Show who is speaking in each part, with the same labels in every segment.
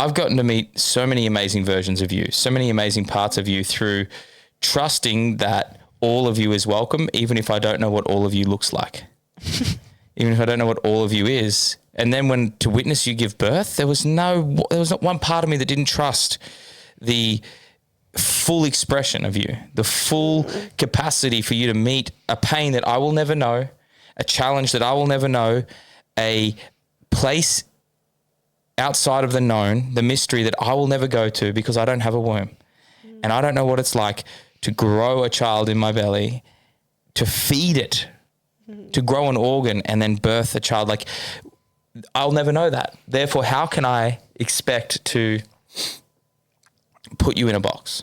Speaker 1: I've gotten to meet so many amazing versions of you, so many amazing parts of you through trusting that all of you is welcome, even if I don't know what all of you looks like, even if I don't know what all of you is. And then when to witness you give birth, there was not one part of me that didn't trust the full expression of you, the full capacity for you to meet a pain that I will never know, a challenge that I will never know, a place outside of the known, the mystery that I will never go to because I don't have a womb. And I don't know what it's like to grow a child in my belly, to feed it, to grow an organ and then birth a child. Like, I'll never know that. Therefore, how can I expect to put you in a box?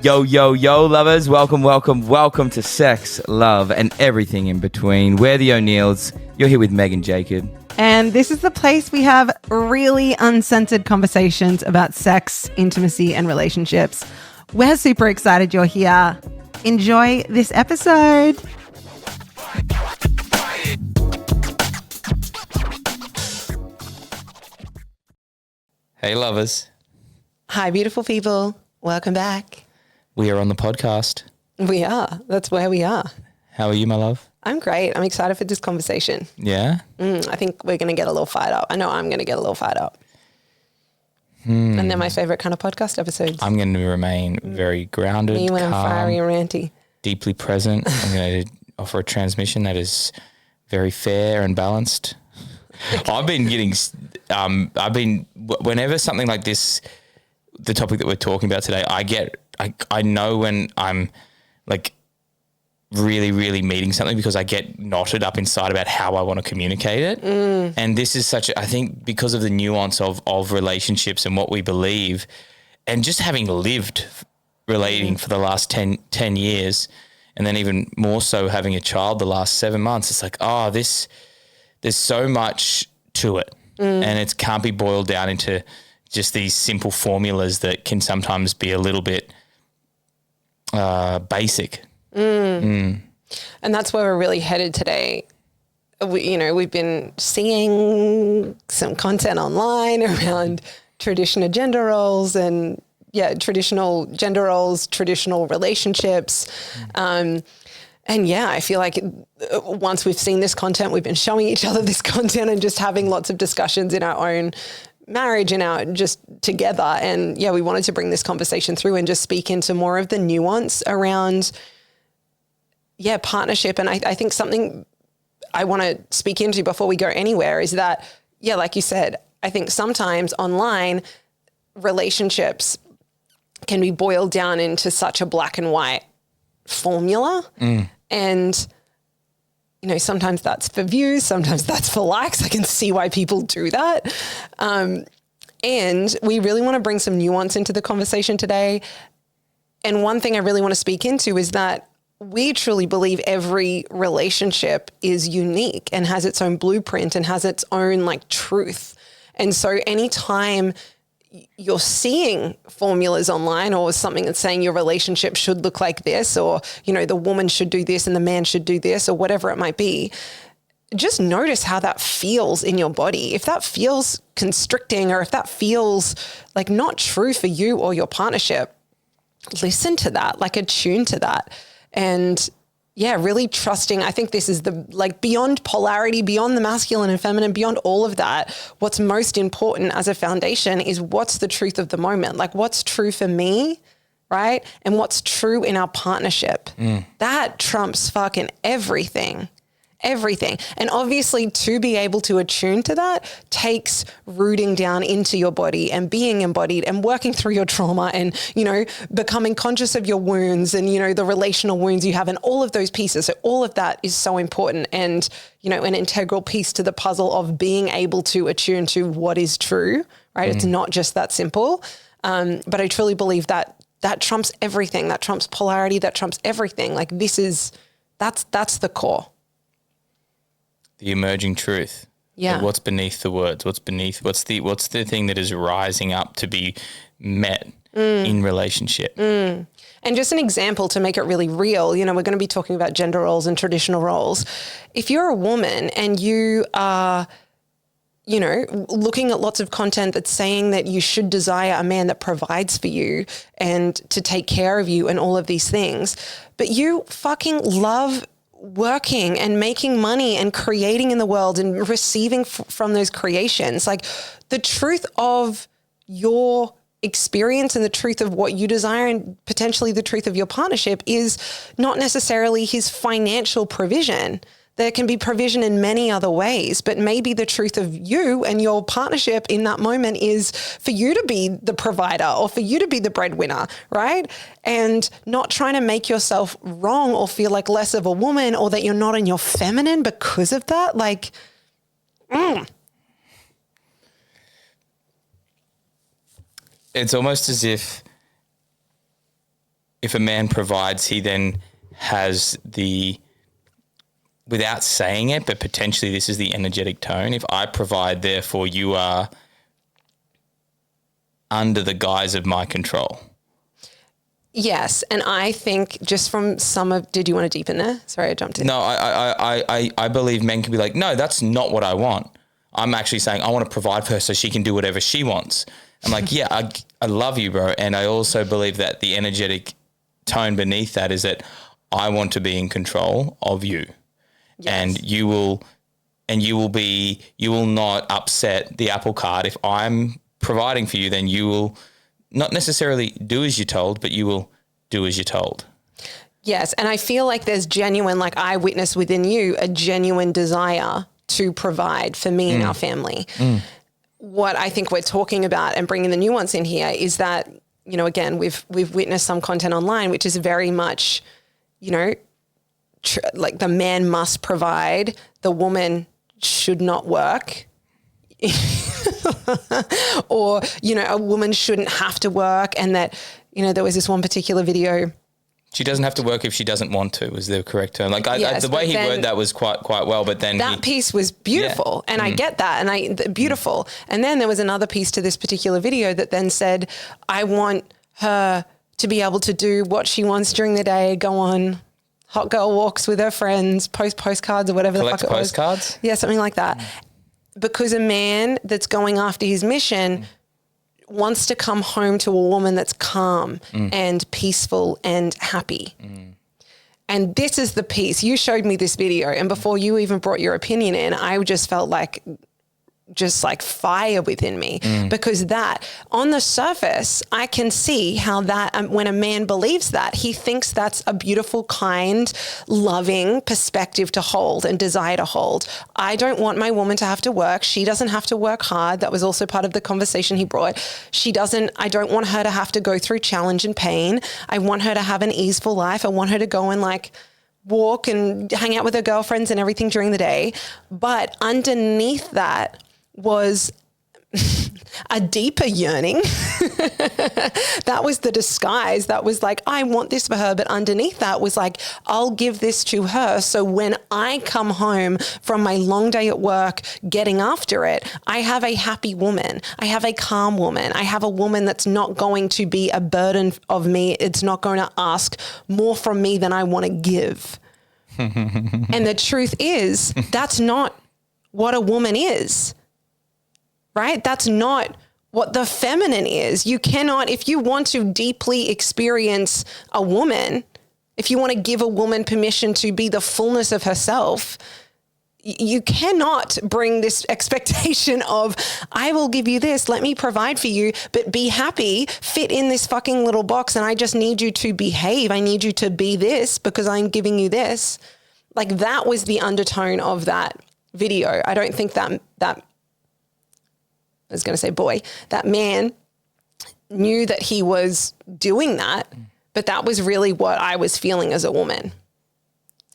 Speaker 1: Yo, yo, yo, lovers. Welcome to Sex, Love, and Everything in Between. We're the O'Neills. You're here with Meg and Jacob.
Speaker 2: And this is the place we have really uncensored conversations about sex, intimacy, and relationships. We're super excited you're here. Enjoy this episode.
Speaker 1: Hey, lovers.
Speaker 3: Hi, beautiful people. Welcome back.
Speaker 1: We are on the podcast.
Speaker 3: We are. That's where we are.
Speaker 1: How are you, my love?
Speaker 3: I'm great. I'm excited for this conversation.
Speaker 1: Yeah?
Speaker 3: I think we're going to get a little fired up. I know I'm going to get a little fired up. And they're my favorite kind of podcast episodes.
Speaker 1: I'm going to remain very grounded,
Speaker 3: Me when
Speaker 1: calm,
Speaker 3: I'm fiery and ranty.
Speaker 1: Deeply present. I'm going to offer a transmission that is very fair and balanced. I've been getting, whenever something like this, the topic that we're talking about today, I know when I'm like really, really meeting something because I get knotted up inside about how I want to communicate it. And this is I think because of the nuance of relationships and what we believe, and just having lived relating for the last 10 years, and then even more so having a child the last 7 months, it's like, there's so much to it, and it can't be boiled down into just these simple formulas that can sometimes be a little bit basic.
Speaker 3: And that's where we're really headed today. We've been seeing some content online around traditional gender roles and traditional gender roles, traditional relationships. And I feel like once we've seen this content, we've been showing each other this content and just having lots of discussions in our own marriage and our just together. And we wanted to bring this conversation through and just speak into more of the nuance around, partnership. And I think something I want to speak into before we go anywhere is that, like you said, I think sometimes online relationships can be boiled down into such a black and white formula. And, sometimes that's for views, sometimes that's for likes. I can see why people do that. And we really want to bring some nuance into the conversation today. And one thing I really want to speak into is that we truly believe every relationship is unique and has its own blueprint and has its own truth. And so anytime you're seeing formulas online or something that's saying your relationship should look like this, or, the woman should do this and the man should do this, or whatever it might be, just notice how that feels in your body. If that feels constricting or if that feels like not true for you or your partnership, listen to that, attune to that. And really trusting. I think this is the beyond polarity, beyond the masculine and feminine, beyond all of that. What's most important as a foundation is what's the truth of the moment? What's true for me, right? And what's true in our partnership. That trumps fucking everything. And obviously to be able to attune to that takes rooting down into your body and being embodied and working through your trauma and, becoming conscious of your wounds and, the relational wounds you have and all of those pieces. So all of that is so important and, an integral piece to the puzzle of being able to attune to what is true, right? It's not just that simple. But I truly believe that trumps everything. That trumps polarity. That trumps everything. That's the core.
Speaker 1: The emerging truth.
Speaker 3: Yeah.
Speaker 1: What's beneath the words? What's the thing that is rising up to be met in relationship.
Speaker 3: And just an example to make it really real, we're going to be talking about gender roles and traditional roles. If you're a woman and you are, looking at lots of content that's saying that you should desire a man that provides for you and to take care of you and all of these things, but you fucking love working and making money and creating in the world and receiving from those creations, like the truth of your experience and the truth of what you desire and potentially the truth of your partnership is not necessarily his financial provision. There can be provision in many other ways, but maybe the truth of you and your partnership in that moment is for you to be the provider or for you to be the breadwinner, right? And not trying to make yourself wrong or feel like less of a woman or that you're not in your feminine because of that. Like,
Speaker 1: It's almost as if a man provides, he then has the, without saying it, but potentially this is the energetic tone. If I provide, therefore you are under the guise of my control.
Speaker 3: yes. And I think just from some of, did you want to deepen there? Sorry, I jumped in.
Speaker 1: No, I believe men can be like, no, that's not what I want. I'm actually saying I want to provide for her so she can do whatever she wants. I'm like, yeah, I love you, bro. And I also believe that the energetic tone beneath that is that I want to be in control of you. Yes. And you will not upset the apple cart. If I'm providing for you, then you will not necessarily do as you're told, but you will do as you're told.
Speaker 3: Yes. And I feel like there's genuine, like I witness within you, a genuine desire to provide for me and our family. What I think we're talking about and bringing the nuance in here is that, again, we've witnessed some content online, which is very much, like the man must provide, the woman should not work. Or, a woman shouldn't have to work. And that, there was this one particular video.
Speaker 1: She doesn't have to work if she doesn't want to, is the correct term. Like the way he worded that was quite well, but then
Speaker 3: that piece was beautiful. Yeah. And I get that. And beautiful. And then there was another piece to this particular video that then said, I want her to be able to do what she wants during the day, go on hot girl walks with her friends, post postcards or whatever
Speaker 1: Collect
Speaker 3: the fuck it was.
Speaker 1: Postcards?
Speaker 3: Yeah, something like that. Because a man that's going after his mission wants to come home to a woman that's calm and peaceful and happy. And this is the piece. You showed me this video, and before you even brought your opinion in, I just felt like fire within me, because that on the surface, I can see how that when a man believes that, he thinks that's a beautiful, kind, loving perspective to hold and desire to hold. I don't want my woman to have to work. She doesn't have to work hard. That was also part of the conversation he brought. I don't want her to have to go through challenge and pain. I want her to have an easeful life. I want her to go and walk and hang out with her girlfriends and everything during the day. But underneath that was a deeper yearning. That was the disguise. That was like, I want this for her. But underneath that was like, I'll give this to her. So when I come home from my long day at work, getting after it, I have a happy woman. I have a calm woman. I have a woman that's not going to be a burden of me. It's not going to ask more from me than I want to give. And the truth is, that's not what a woman is. Right? That's not what the feminine is. You cannot, if you want to deeply experience a woman, if you want to give a woman permission to be the fullness of herself, you cannot bring this expectation of, I will give you this, let me provide for you, but be happy, fit in this fucking little box, and I just need you to behave. I need you to be this because I'm giving you this. Like, that was the undertone of that video. I don't think that I was going to say boy, that man knew that he was doing that, but that was really what I was feeling as a woman.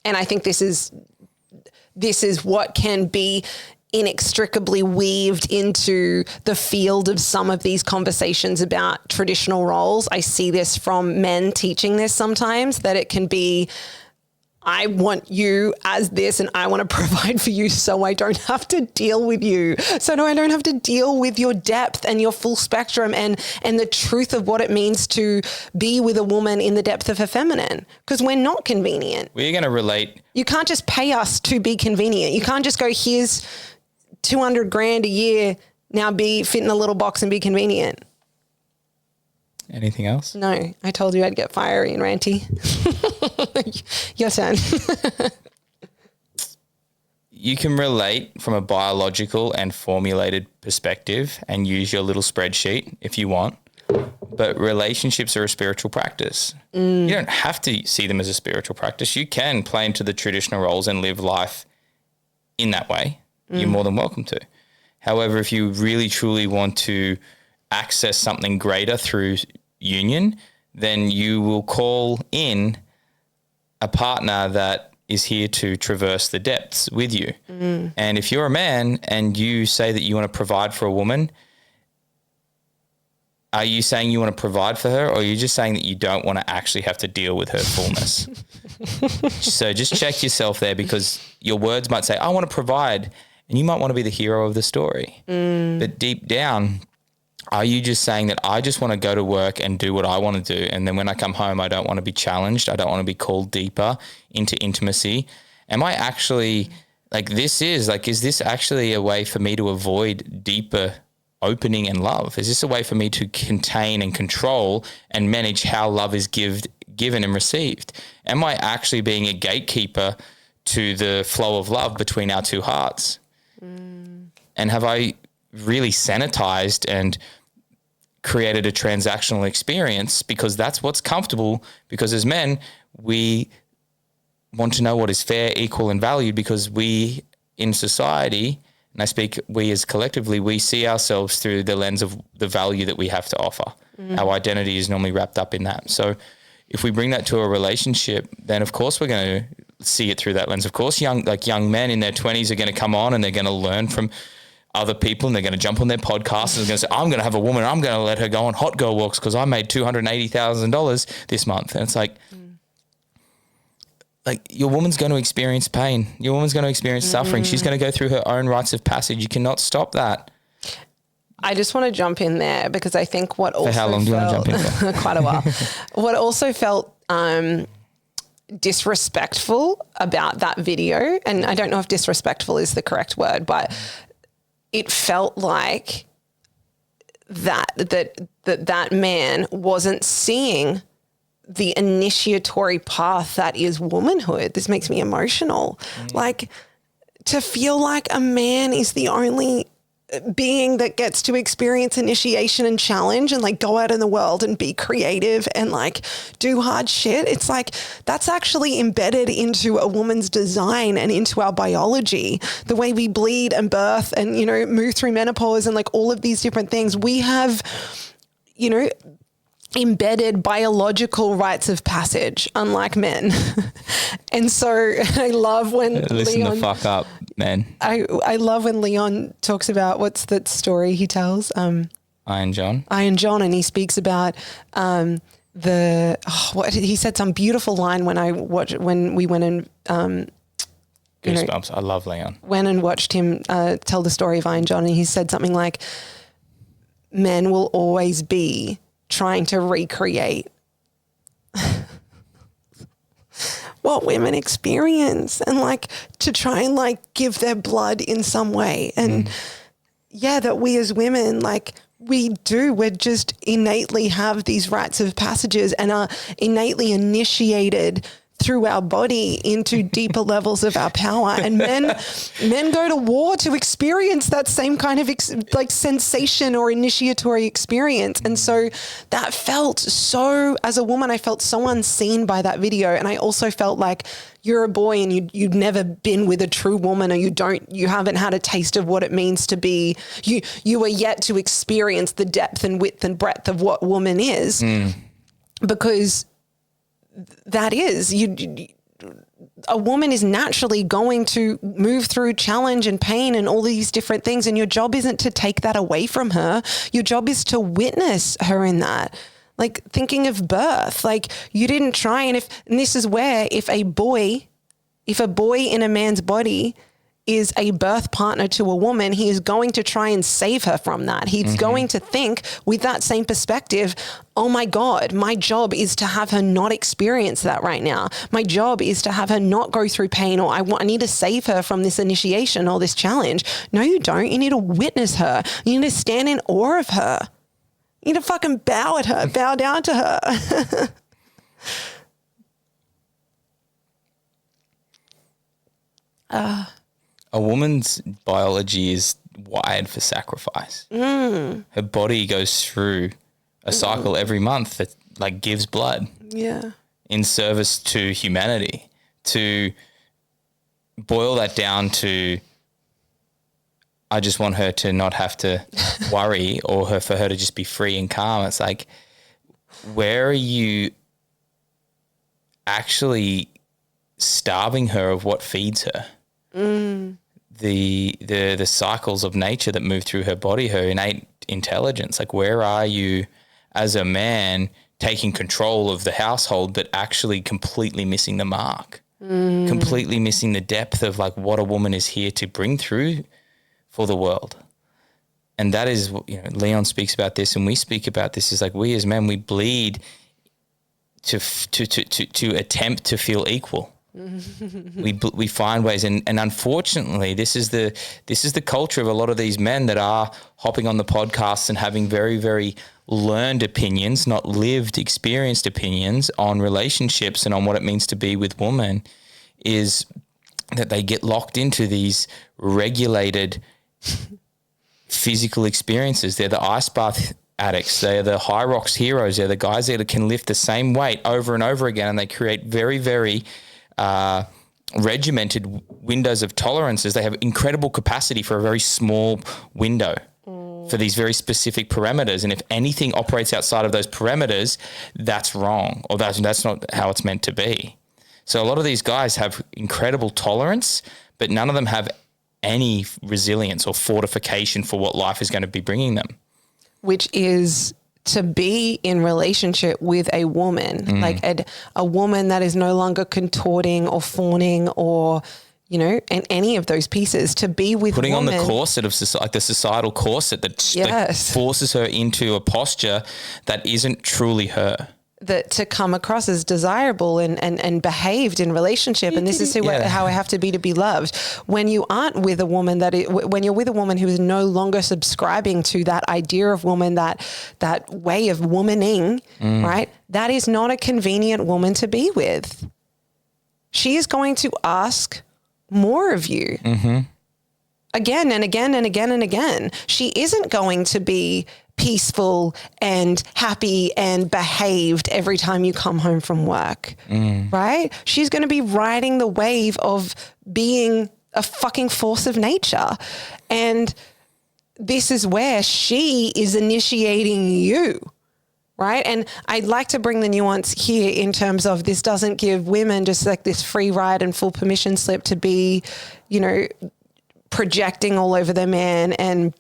Speaker 3: And I think this is what can be inextricably weaved into the field of some of these conversations about traditional roles. I see this from men teaching this sometimes, that it can be I want you as this and I want to provide for you so I don't have to deal with you. So no, I don't have to deal with your depth and your full spectrum and the truth of what it means to be with a woman in the depth of her feminine, because we're not convenient.
Speaker 1: We're going to relate.
Speaker 3: You can't just pay us to be convenient. You can't just go, here's 200 grand a year, now fit in a little box and be convenient.
Speaker 1: Anything else?
Speaker 3: No, I told you I'd get fiery and ranty. Your turn.
Speaker 1: You can relate from a biological and formulated perspective and use your little spreadsheet if you want, but relationships are a spiritual practice. You don't have to see them as a spiritual practice. You can play into the traditional roles and live life in that way. You're more than welcome to. However, if you really truly want to access something greater through union, then you will call in a partner that is here to traverse the depths with you. And if you're a man and you say that you want to provide for a woman, are you saying you want to provide for her, or are you just saying that you don't want to actually have to deal with her fullness? So just check yourself there, because your words might say, I want to provide, and you might want to be the hero of the story. But deep down, are you just saying that I just want to go to work and do what I want to do, and then when I come home, I don't want to be challenged, I don't want to be called deeper into intimacy? Am I actually, is this actually a way for me to avoid deeper opening and love? Is this a way for me to contain and control and manage how love is given and received? Am I actually being a gatekeeper to the flow of love between our two hearts? And have I really sanitized and created a transactional experience because that's what's comfortable? Because as men, we want to know what is fair, equal, and valued, because we in society, and I speak we as collectively, we see ourselves through the lens of the value that we have to offer. Our identity is normally wrapped up in that. So if we bring that to a relationship, then of course we're going to see it through that lens. Of course, young men in their 20s are going to come on and they're going to learn from other people, and they're going to jump on their podcast and they're going to say, I'm going to have a woman, I'm going to let her go on hot girl walks because I made $280,000 this month. And it's like your woman's going to experience pain. Your woman's going to experience suffering. She's going to go through her own rites of passage. You cannot stop that.
Speaker 3: I just want to jump in there because I think what also
Speaker 1: For how long do you want to jump in for?
Speaker 3: Quite a while. What also felt disrespectful about that video, and I don't know if disrespectful is the correct word, but it felt like that man wasn't seeing the initiatory path that is womanhood. This makes me emotional. Like, to feel like a man is the only being that gets to experience initiation and challenge and go out in the world and be creative and do hard shit. It's that's actually embedded into a woman's design and into our biology, the way we bleed and birth and, move through menopause and all of these different things. We have, embedded biological rites of passage, unlike men. And so I love when
Speaker 1: Listen
Speaker 3: Leon,
Speaker 1: the fuck up, man.
Speaker 3: I love when Leon talks about, what's that story he tells?
Speaker 1: Iron John.
Speaker 3: And he speaks about he said some beautiful line when we went and
Speaker 1: Goosebumps. I love Leon.
Speaker 3: Went and watched him tell the story of Iron John, and he said something like, men will always be trying to recreate what women experience and to try and give their blood in some way. And that we as women, we're just innately have these rites of passages and are innately initiated through our body into deeper levels of our power. And men go to war to experience that same kind of sensation or initiatory experience. And so that felt so, as a woman, I felt so unseen by that video. And I also felt like you're a boy and you've never been with a true woman, or you haven't had a taste of what it means to be, you are yet to experience the depth and width and breadth of what woman is. Because that is, a woman is naturally going to move through challenge and pain and all these different things. And your job isn't to take that away from her. Your job is to witness her in that. Thinking of birth, you didn't try. And this is where, if a boy If a boy in a man's body is a birth partner to a woman, he is going to try and save her from that. He's going to think with that same perspective, oh my God, my job is to have her not experience that right now. My job is to have her not go through pain, or I need to save her from this initiation or this challenge. No, you don't. You need to witness her. You need to stand in awe of her. You need to fucking bow at her, bow down to her.
Speaker 1: A woman's biology is wired for sacrifice. Her body goes through a cycle every month that like gives blood.
Speaker 3: Yeah.
Speaker 1: In service to humanity. To boil that down to, I just want her to not have to worry, or for her to just be free and calm. It's like, where are you actually starving her of what feeds her? The cycles of nature that move through her body, her innate intelligence. Like, where are you as a man taking control of the household, but actually completely missing the mark, completely missing the depth of like what a woman is here to bring through for the world? And that is, Leon speaks about this, and we speak about this. Is like, we as men, we bleed to attempt to feel equal. We find ways, and unfortunately, this is the culture of a lot of these men that are hopping on the podcasts and having very, very learned opinions, not lived, experienced opinions on relationships and on what it means to be with women, is that they get locked into these regulated physical experiences. They're the ice bath addicts. They're the high rocks heroes. They're the guys that can lift the same weight over and over again, and they create very, very regimented windows of tolerances. They have incredible capacity for a very small window for these very specific parameters. And if anything operates outside of those parameters, that's wrong, or that's not how it's meant to be. So a lot of these guys have incredible tolerance, but none of them have any resilience or fortification for what life is going to be bringing them. Which is
Speaker 3: to be in relationship with a woman, like a woman that is no longer contorting or fawning or, in any of those pieces, to be with
Speaker 1: putting
Speaker 3: woman,
Speaker 1: on the corset of like the societal corset that forces her into a posture that isn't truly her.
Speaker 3: That to come across as desirable and behaved in relationship. And this is how I have to be loved. When you aren't with a woman when you're with a woman who is no longer subscribing to that idea of woman, that way of womaning, right? That is not a convenient woman to be with. She is going to ask more of you again and again and again and again. She isn't going to be peaceful and happy and behaved every time you come home from work, right? She's going to be riding the wave of being a fucking force of nature. And this is where she is initiating you, right? And I'd like to bring the nuance here in terms of this doesn't give women just like this free ride and full permission slip to be, projecting all over their man and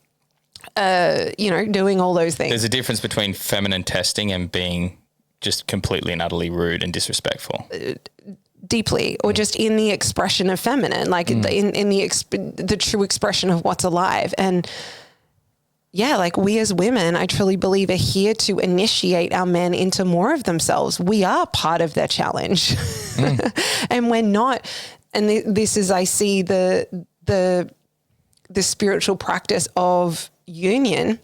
Speaker 3: doing all those things.
Speaker 1: There's a difference between feminine testing and being just completely and utterly rude and disrespectful.
Speaker 3: Deeply, or just in the expression of feminine, like in the true expression of what's alive. And like we as women, I truly believe, are here to initiate our men into more of themselves. We are part of their challenge. And we're not, and this is, I see the spiritual practice of union,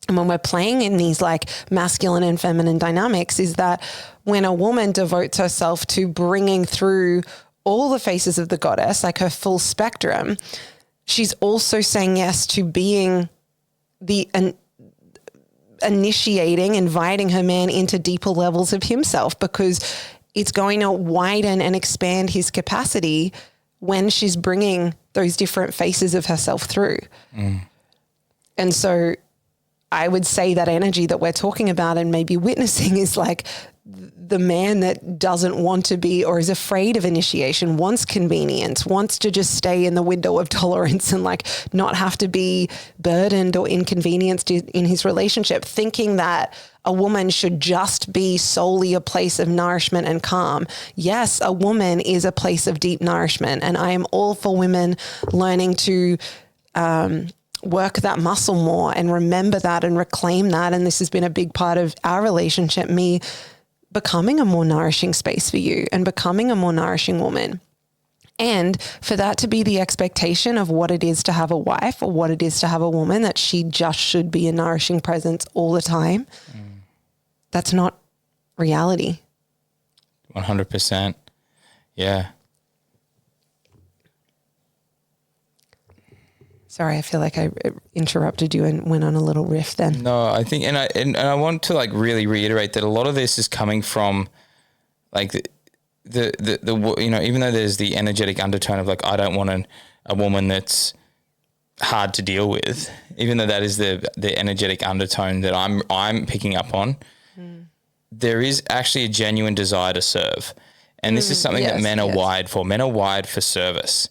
Speaker 3: and when we're playing in these like masculine and feminine dynamics, is that when a woman devotes herself to bringing through all the faces of the goddess, like her full spectrum, she's also saying yes to being the initiating, inviting her man into deeper levels of himself, because it's going to widen and expand his capacity when she's bringing those different faces of herself through. And so I would say that energy that we're talking about and maybe witnessing is like the man that doesn't want to be or is afraid of initiation, wants convenience, wants to just stay in the window of tolerance and like not have to be burdened or inconvenienced in his relationship, thinking that a woman should just be solely a place of nourishment and calm. Yes, a woman is a place of deep nourishment, and I am all for women learning to work that muscle more and remember that and reclaim that. And this has been a big part of our relationship, me becoming a more nourishing space for you and becoming a more nourishing woman. And for that to be the expectation of what it is to have a wife or what it is to have a woman, that she just should be a nourishing presence all the time, that's not reality.
Speaker 1: 100%. Yeah.
Speaker 3: Sorry, I feel like I interrupted you and went on a little riff then.
Speaker 1: No, I think, and I want to like really reiterate that a lot of this is coming from like the you know, even though there's the energetic undertone of like, I don't want a woman that's hard to deal with, even though that is the energetic undertone that I'm picking up on, there is actually a genuine desire to serve. And this is something that men are wired for. Men are wired for service.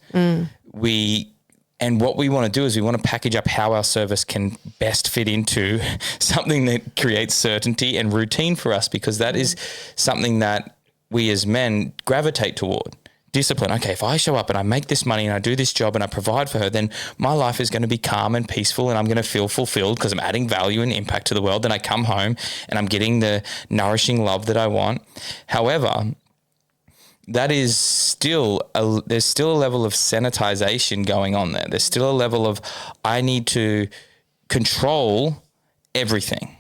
Speaker 1: And what we want to do is we want to package up how our service can best fit into something that creates certainty and routine for us, because that is something that we as men gravitate toward. Discipline. Okay, if I show up and I make this money and I do this job and I provide for her, then my life is going to be calm and peaceful and I'm going to feel fulfilled because I'm adding value and impact to the world. Then I come home and I'm getting the nourishing love that I want. However, that is still there's still a level of sanitization going on there. There's still a level of, I need to control everything.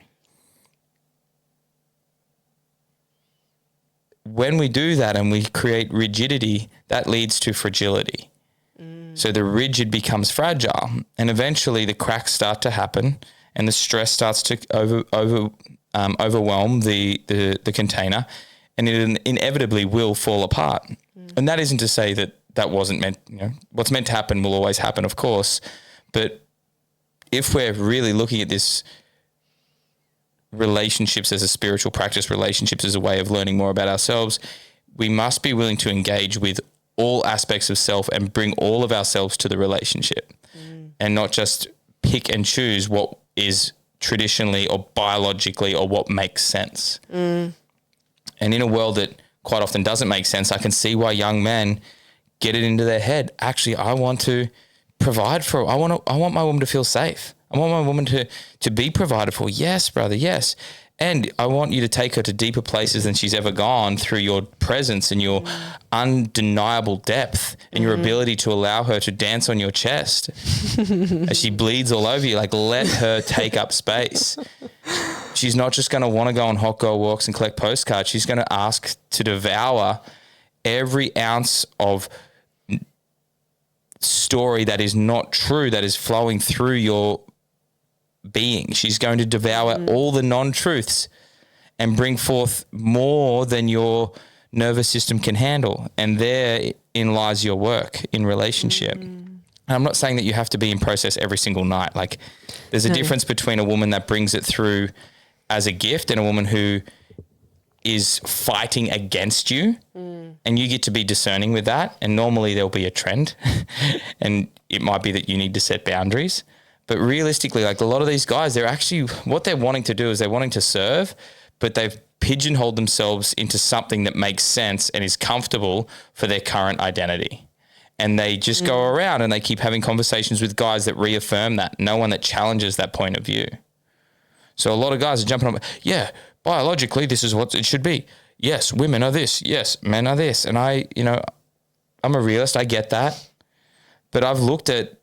Speaker 1: When we do that and we create rigidity, that leads to fragility. So the rigid becomes fragile, and eventually the cracks start to happen and the stress starts to overwhelm the container, and it inevitably will fall apart. And that isn't to say that wasn't meant, you know, what's meant to happen will always happen, of course. But if we're really looking at this relationships as a spiritual practice, relationships as a way of learning more about ourselves, we must be willing to engage with all aspects of self and bring all of ourselves to the relationship, and not just pick and choose what is traditionally or biologically or what makes sense. And in a world that quite often doesn't make sense, I can see why young men get it into their head. Actually, I want to provide for, I want my woman to feel safe. I want my woman to be provided for. Yes, brother, yes. And I want you to take her to deeper places than she's ever gone through your presence and your undeniable depth and your ability to allow her to dance on your chest as she bleeds all over you. Like, let her take up space. She's not just going to want to go on hot girl walks and collect postcards. She's going to ask to devour every ounce of story that is not true, that is flowing through your being. She's going to devour all the non-truths and bring forth more than your nervous system can handle. And therein lies your work in relationship. And I'm not saying that you have to be in process every single night. Like, there's a difference between a woman that brings it through as a gift and a woman who is fighting against you, and you get to be discerning with that. And normally there'll be a trend and it might be that you need to set boundaries. But realistically, like, a lot of these guys, they're actually, what they're wanting to do is they're wanting to serve, but they've pigeonholed themselves into something that makes sense and is comfortable for their current identity. And they just go around and they keep having conversations with guys that reaffirm that. No one that challenges that point of view. So a lot of guys are jumping up, yeah, biologically, this is what it should be. Yes, women are this. Yes, men are this. And I'm a realist. I get that. But I've looked at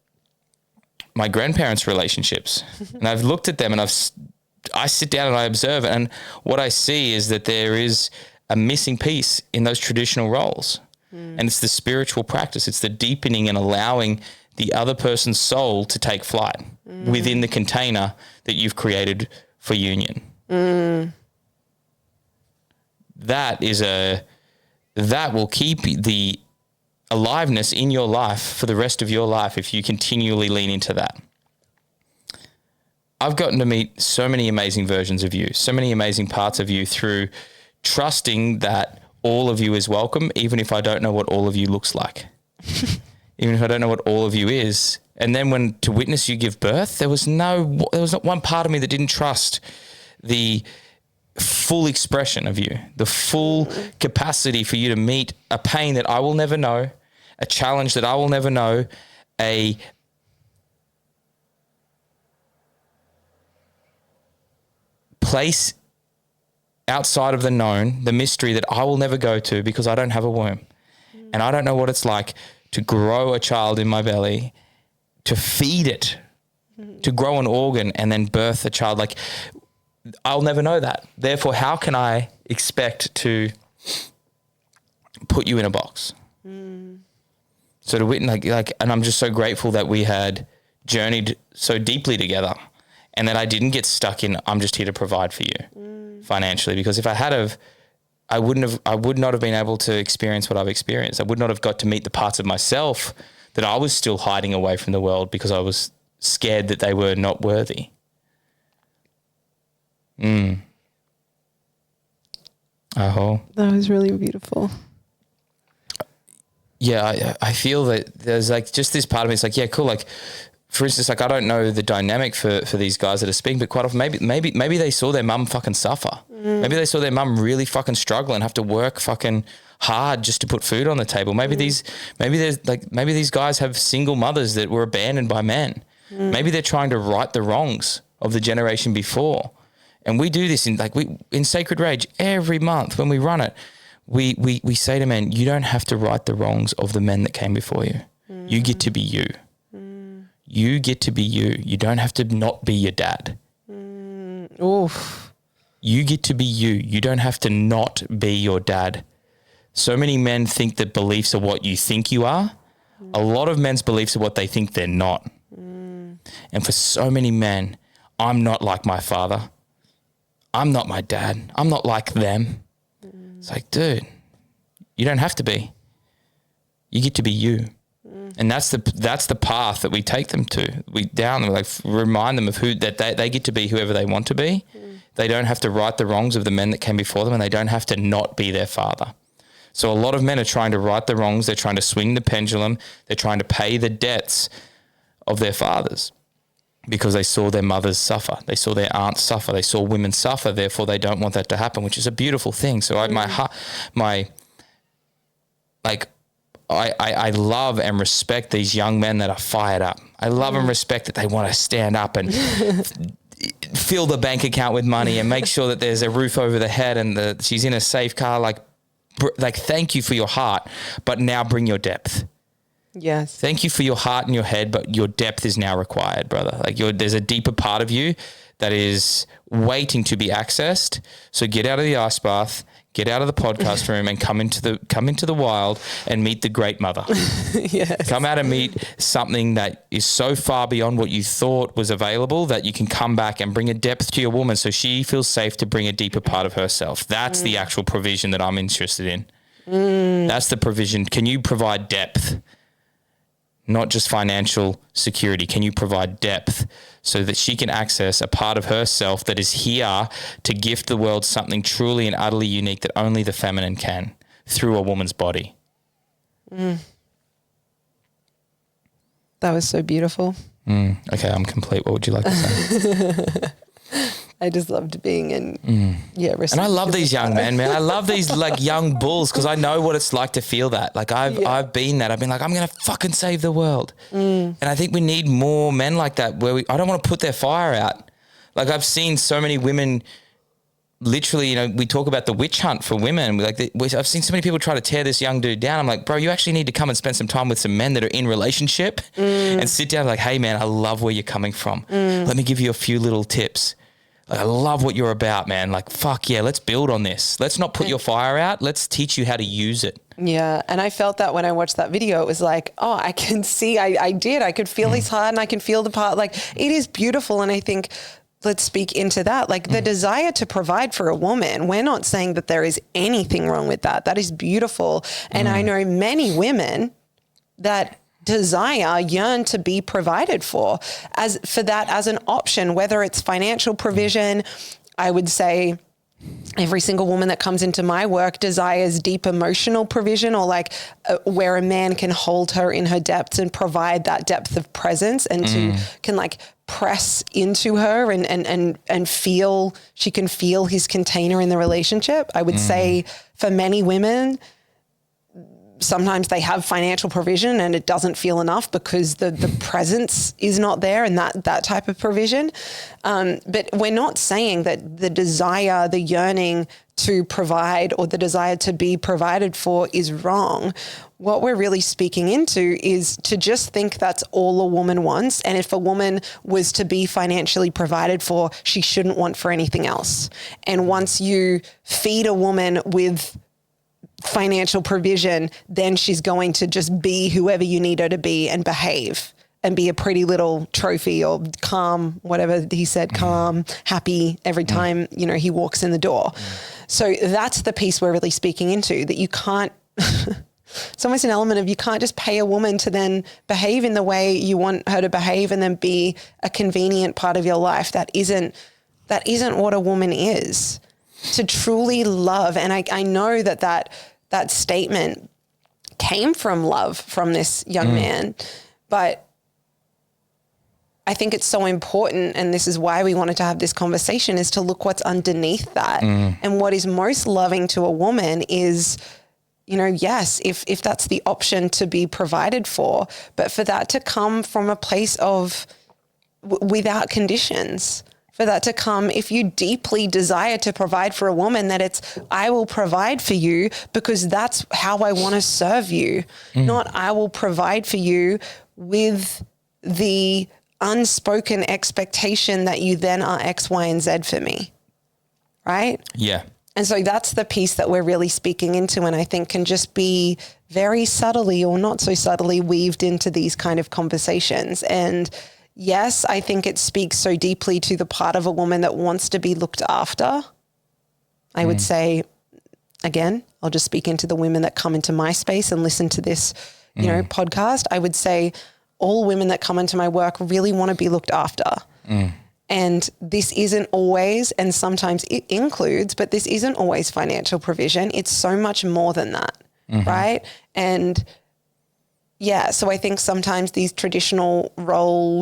Speaker 1: my grandparents' relationships and I've looked at them and I sit down and I observe it. And what I see is that there is a missing piece in those traditional roles. And it's the spiritual practice. It's the deepening and allowing the other person's soul to take flight within the container that you've created for union. That will keep the aliveness in your life for the rest of your life if you continually lean into that. I've gotten to meet so many amazing versions of you, so many amazing parts of you through trusting that all of you is welcome, even if I don't know what all of you looks like, even if I don't know what all of you is. And then when to witness you give birth, there was not one part of me that didn't trust the full expression of you, the full capacity for you to meet a pain that I will never know, a challenge that I will never know, a place outside of the known, the mystery that I will never go to because I don't have a womb. And I don't know what it's like to grow a child in my belly, to feed it, to grow an organ and then birth a child. Like, I'll never know that. Therefore, how can I expect to put you in a box? So to witness, and I'm just so grateful that we had journeyed so deeply together, and that I didn't get stuck in, I'm just here to provide for you financially. Because if I had I would not have been able to experience what I've experienced. I would not have got to meet the parts of myself that I was still hiding away from the world because I was scared that they were not worthy. Oh.
Speaker 3: That was really beautiful.
Speaker 1: Yeah, I feel that there's like just this part of me. It's like, yeah, cool. Like, for instance, like I don't know the dynamic for these guys that are speaking, but quite often maybe they saw their mum fucking suffer. Maybe they saw their mum really fucking struggle and have to work fucking hard just to put food on the table. Maybe these guys have single mothers that were abandoned by men. Maybe they're trying to right the wrongs of the generation before. And we do this in Sacred Rage every month when we run it. We say to men, you don't have to right the wrongs of the men that came before you. You get to be you. You get to be you. You don't have to not be your dad.
Speaker 3: Oof.
Speaker 1: You get to be you. You don't have to not be your dad. So many men think that beliefs are what you think you are. A lot of men's beliefs are what they think they're not. And for so many men, I'm not like my father. I'm not my dad. I'm not like them. It's like, dude, you don't have to be. You get to be you. And that's the path that we take them to. We remind them of that they get to be whoever they want to be. They don't have to right the wrongs of the men that came before them, and they don't have to not be their father. So a lot of men are trying to right the wrongs. They're trying to swing the pendulum. They're trying to pay the debts of their fathers because they saw their mothers suffer. They saw their aunts suffer. They saw women suffer. Therefore, they don't want that to happen, which is a beautiful thing. So I love and respect these young men that are fired up. I love and respect that they want to stand up and fill the bank account with money and make sure that there's a roof over the head and she's in a safe car. Like, thank you for your heart, but now bring your depth.
Speaker 3: Yes.
Speaker 1: Thank you for your heart and your head, but your depth is now required, brother. Like, there's a deeper part of you that is waiting to be accessed. So get out of the ice bath, get out of the podcast room, and come into the wild and meet the great mother.
Speaker 3: Yes.
Speaker 1: Come out and meet something that is so far beyond what you thought was available that you can come back and bring a depth to your woman so she feels safe to bring a deeper part of herself. That's the actual provision that I'm interested in. That's the provision. Can you provide depth? Not just financial security. Can you provide depth so that she can access a part of herself that is here to gift the world something truly and utterly unique that only the feminine can through a woman's body?
Speaker 3: That was so beautiful.
Speaker 1: Okay, I'm complete. What would you like to say?
Speaker 3: I just loved being in,
Speaker 1: and I love these young men, man. I love these like young bulls because I know what it's like to feel that. Like I've been that. I've been like, I'm going to fucking save the world. And I think we need more men like that where I don't want to put their fire out. Like I've seen so many women literally, we talk about the witch hunt for women. I've seen so many people try to tear this young dude down. I'm like, bro, you actually need to come and spend some time with some men that are in relationship and sit down like, hey man, I love where you're coming from. Let me give you a few little tips. I love what you're about, man. Like, fuck yeah, let's build on this. Let's not put your fire out. Let's teach you how to use it.
Speaker 3: Yeah. And I felt that when I watched that video, it was like, oh, I can see, I could feel his heart and I can feel the part. Like, it is beautiful. And I think, let's speak into that. Like the desire to provide for a woman, we're not saying that there is anything wrong with that. That is beautiful. And I know many women that yearn to be provided for as an option, whether it's financial provision. I would say every single woman that comes into my work desires deep emotional provision, or like where a man can hold her in her depths and provide that depth of presence, and can like press into her and feel, she can feel his container in the relationship. I would say for many women, sometimes they have financial provision and it doesn't feel enough because the presence is not there, and that type of provision. But we're not saying that the desire, the yearning to provide, or the desire to be provided for is wrong. What we're really speaking into is to just think that's all a woman wants. And if a woman was to be financially provided for, she shouldn't want for anything else. And once you feed a woman with financial provision, then she's going to just be whoever you need her to be and behave and be a pretty little trophy, or calm, whatever he said, calm, happy every time, you know, he walks in the door. So that's the piece we're really speaking into, that you can't, it's almost an element of, you can't just pay a woman to then behave in the way you want her to behave and then be a convenient part of your life. That isn't what a woman is. To truly love. And I know that statement came from love from this young man, but I think it's so important, and this is why we wanted to have this conversation, is to look what's underneath that. And what is most loving to a woman is, you know, yes, if that's the option to be provided for, but for that to come from a place of without conditions. For that to come, if you deeply desire to provide for a woman, that it's, I will provide for you because that's how I want to serve you, not I will provide for you with the unspoken expectation that you then are X, Y, and Z for me. Right?
Speaker 1: Yeah.
Speaker 3: And so that's the piece that we're really speaking into, and I think can just be very subtly or not so subtly weaved into these kind of conversations. And yes, I think it speaks so deeply to the part of a woman that wants to be looked after. I would say, again, I'll just speak into the women that come into my space and listen to this, you know, podcast. I would say all women that come into my work really want to be looked after. And this isn't always, and sometimes it includes, but this isn't always financial provision. It's so much more than that, right? And yeah, so I think sometimes these traditional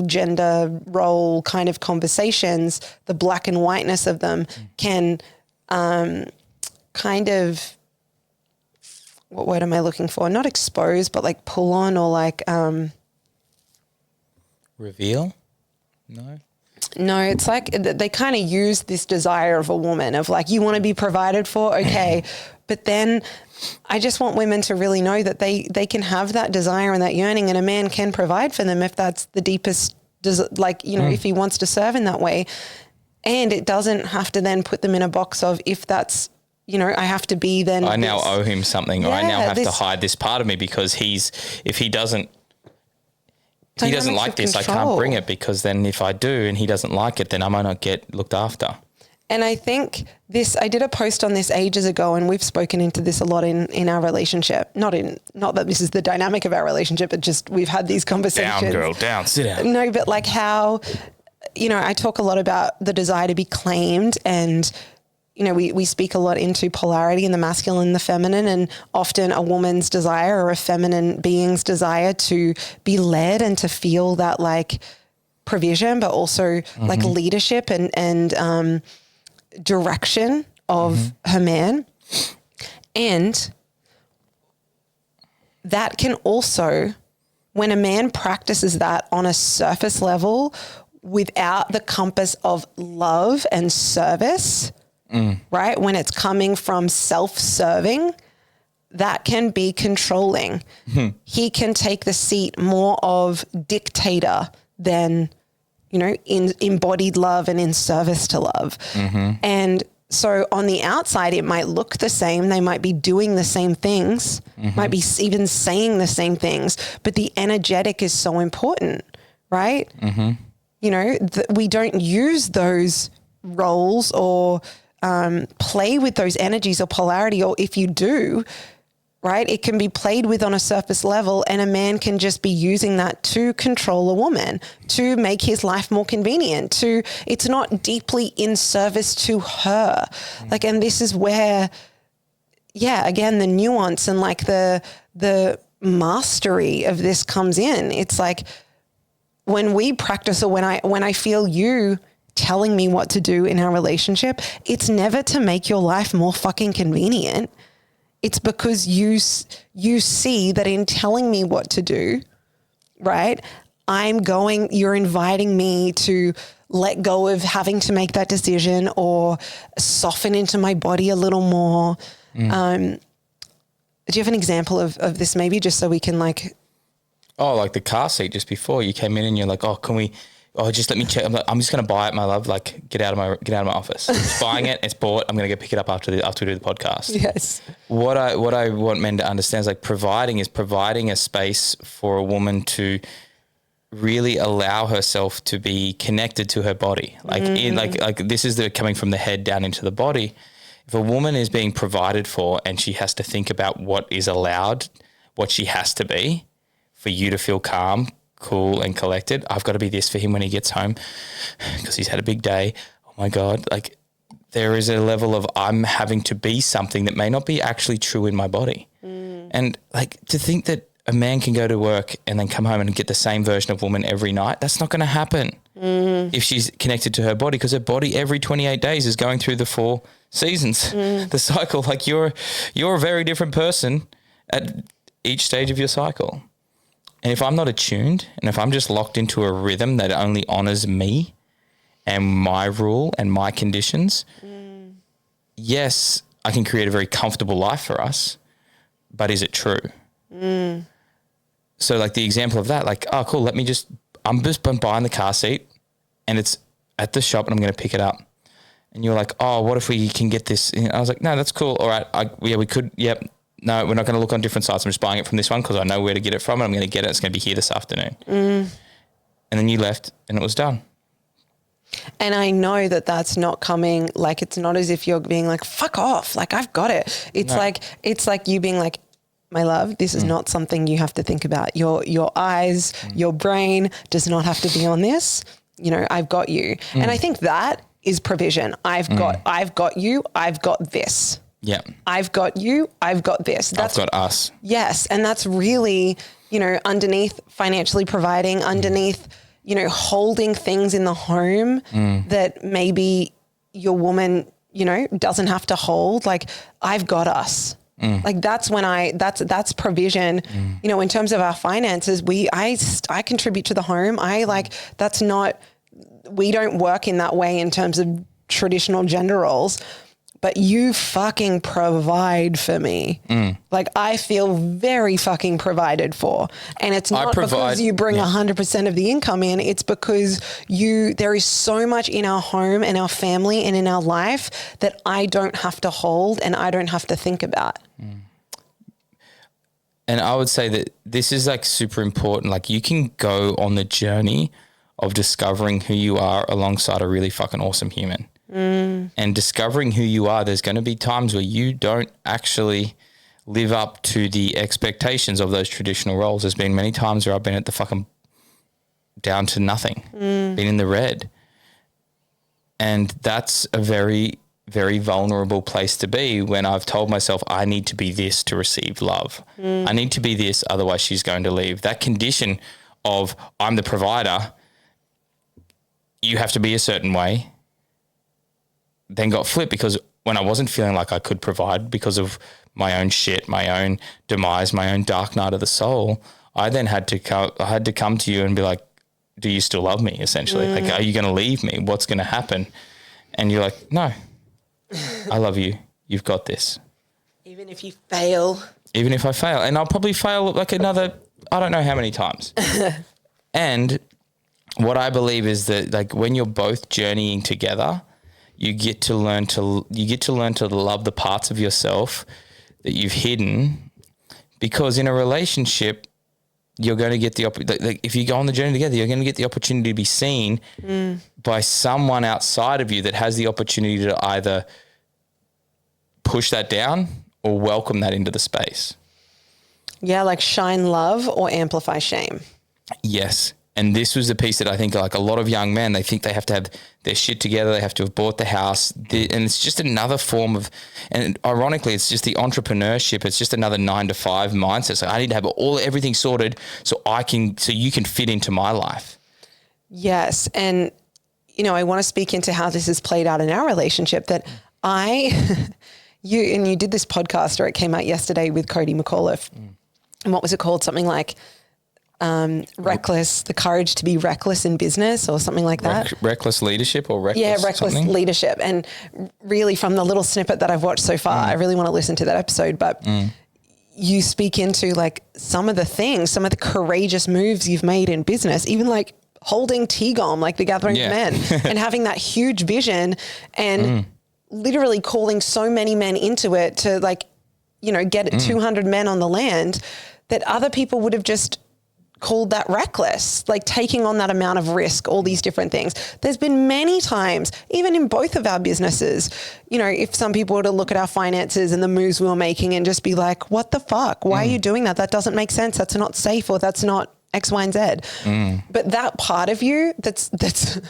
Speaker 3: gender role kind of conversations, the black and whiteness of them can kind of, what word am I looking for? Not expose, but like pull on, or like...
Speaker 1: Reveal?
Speaker 3: No, it's like they kind of use this desire of a woman of like, you want to be provided for? Okay. But then I just want women to really know that they can have that desire and that yearning, and a man can provide for them if that's the deepest, like, you know, if he wants to serve in that way. And it doesn't have to then put them in a box of, if that's, you know, I have to be then.
Speaker 1: I now owe him something, or I now have to hide this part of me because if he doesn't like this, I can't bring it, because then if I do and he doesn't like it, then I might not get looked after.
Speaker 3: And I think I did a post on this ages ago, and we've spoken into this a lot in our relationship. Not that this is the dynamic of our relationship, but just we've had these conversations.
Speaker 1: Down, girl, down, sit down.
Speaker 3: No, but like how, you know, I talk a lot about the desire to be claimed, and, you know, we speak a lot into polarity and the masculine and the feminine, and often a woman's desire or a feminine being's desire to be led and to feel that like provision, but also like leadership and direction of her man. And that can also, when a man practices that on a surface level without the compass of love and service, right? When it's coming from self-serving, that can be controlling. He can take the seat more of dictator than, you know, in embodied love and in service to love. And so on the outside, it might look the same. They might be doing the same things, might be even saying the same things, but the energetic is so important, right? You know, we don't use those roles or play with those energies or polarity, or if you do, right? It can be played with on a surface level, and a man can just be using that to control a woman, to make his life more convenient, it's not deeply in service to her. Like, and this is where, again, the nuance and like the mastery of this comes in. It's like when we practice, or when I feel you telling me what to do in our relationship, it's never to make your life more fucking convenient. It's because you see that in telling me what to do, right, you're inviting me to let go of having to make that decision or soften into my body a little more. Do you have an example of this maybe, just so we can like...
Speaker 1: Oh, like the car seat just before you came in and you're like, just let me check. I'm like, I'm just going to buy it, my love. Like, get out of my office. It's buying it. It's bought. I'm going to go pick it up after we do the podcast.
Speaker 3: Yes.
Speaker 1: What I want men to understand is like providing a space for a woman to really allow herself to be connected to her body. Like this is coming from the head down into the body. If a woman is being provided for and she has to think about what is allowed, what she has to be for you to feel calm, cool and collected. I've got to be this for him when he gets home because he's had a big day. Oh my God. Like there is a level of I'm having to be something that may not be actually true in my body. And like to think that a man can go to work and then come home and get the same version of woman every night, that's not going to happen if she's connected to her body, because her body every 28 days is going through the 4 seasons, the cycle. Like you're a very different person at each stage of your cycle. And if I'm not attuned and if I'm just locked into a rhythm that only honors me and my rule and my conditions, yes, I can create a very comfortable life for us, but is it true? So like the example of that, like, oh, cool, I'm just buying the car seat and it's at the shop and I'm going to pick it up. And you're like, oh, what if we can get this? And I was like, no, that's cool. All right. We could. Yep. No, we're not going to look on different sites. I'm just buying it from this one because I know where to get it from and I'm going to get it. It's going to be here this afternoon. And then you left and it was done.
Speaker 3: And I know that that's not coming, like, it's not as if you're being like, fuck off. Like, I've got it. It's like you being like, my love, this is not something you have to think about. Your eyes, your brain does not have to be on this. You know, I've got you. And I think that is provision. I've got you. I've got this.
Speaker 1: Yeah.
Speaker 3: I've got you. I've got this.
Speaker 1: I've got us.
Speaker 3: Yes. And that's really, you know, underneath financially providing, underneath, you know, holding things in the home that maybe your woman, you know, doesn't have to hold. Like, I've got us. Like that's when that's provision, you know, in terms of our finances, I contribute to the home. We don't work in that way in terms of traditional gender roles, but you fucking provide for me. Like I feel very fucking provided for. And it's not because you bring 100% of the income in, it's because there is so much in our home and our family and in our life that I don't have to hold and I don't have to think about.
Speaker 1: And I would say that this is like super important. Like you can go on the journey of discovering who you are alongside a really fucking awesome human. And discovering who you are, there's going to be times where you don't actually live up to the expectations of those traditional roles. There's been many times where I've been at the fucking down to nothing, been in the red. And that's a very, very vulnerable place to be when I've told myself I need to be this to receive love. I need to be this, otherwise she's going to leave. That condition of I'm the provider, you have to be a certain way, then got flipped because when I wasn't feeling like I could provide because of my own shit, my own demise, my own dark night of the soul, I then had to come to you and be like, do you still love me? Essentially, like, are you going to leave me? What's going to happen? And you're like, no, I love you. You've got this.
Speaker 3: Even if you fail.
Speaker 1: Even if I fail. And I'll probably fail like another, I don't know how many times. And what I believe is that like when you're both journeying together, you get to learn to love the parts of yourself that you've hidden, because in a relationship, you're going to get if you go on the journey together, you're going to get the opportunity to be seen by someone outside of you that has the opportunity to either push that down or welcome that into the space.
Speaker 3: Yeah, like shine love or amplify shame.
Speaker 1: Yes. And this was the piece that I think like a lot of young men, they think they have to have their shit together. They have to have bought the house. And it's just another form of, and ironically, it's just the entrepreneurship. It's just another 9-to-5 mindset. So I need to have everything sorted so you can fit into my life.
Speaker 3: Yes. And, I want to speak into how this has played out in our relationship that you did this podcast, or it came out yesterday with Cody McAuliffe. And what was it called? Something like the courage to be reckless in business or something like that.
Speaker 1: Reckless leadership or reckless?
Speaker 3: Yeah, reckless
Speaker 1: something?
Speaker 3: leadership. And really from the little snippet that I've watched so far, I really want to listen to that episode, but you speak into like some of the courageous moves you've made in business, even like holding Tigom, like the Gathering of Men, and having that huge vision and literally calling so many men into it to get 200 men on the land that other people would have just called that reckless, like taking on that amount of risk, all these different things. There's been many times, even in both of our businesses, if some people were to look at our finances and the moves we were making and just be like, what the fuck? Why are you doing that? That doesn't make sense. That's not safe, or that's not X, Y, and Z. But that part of you that's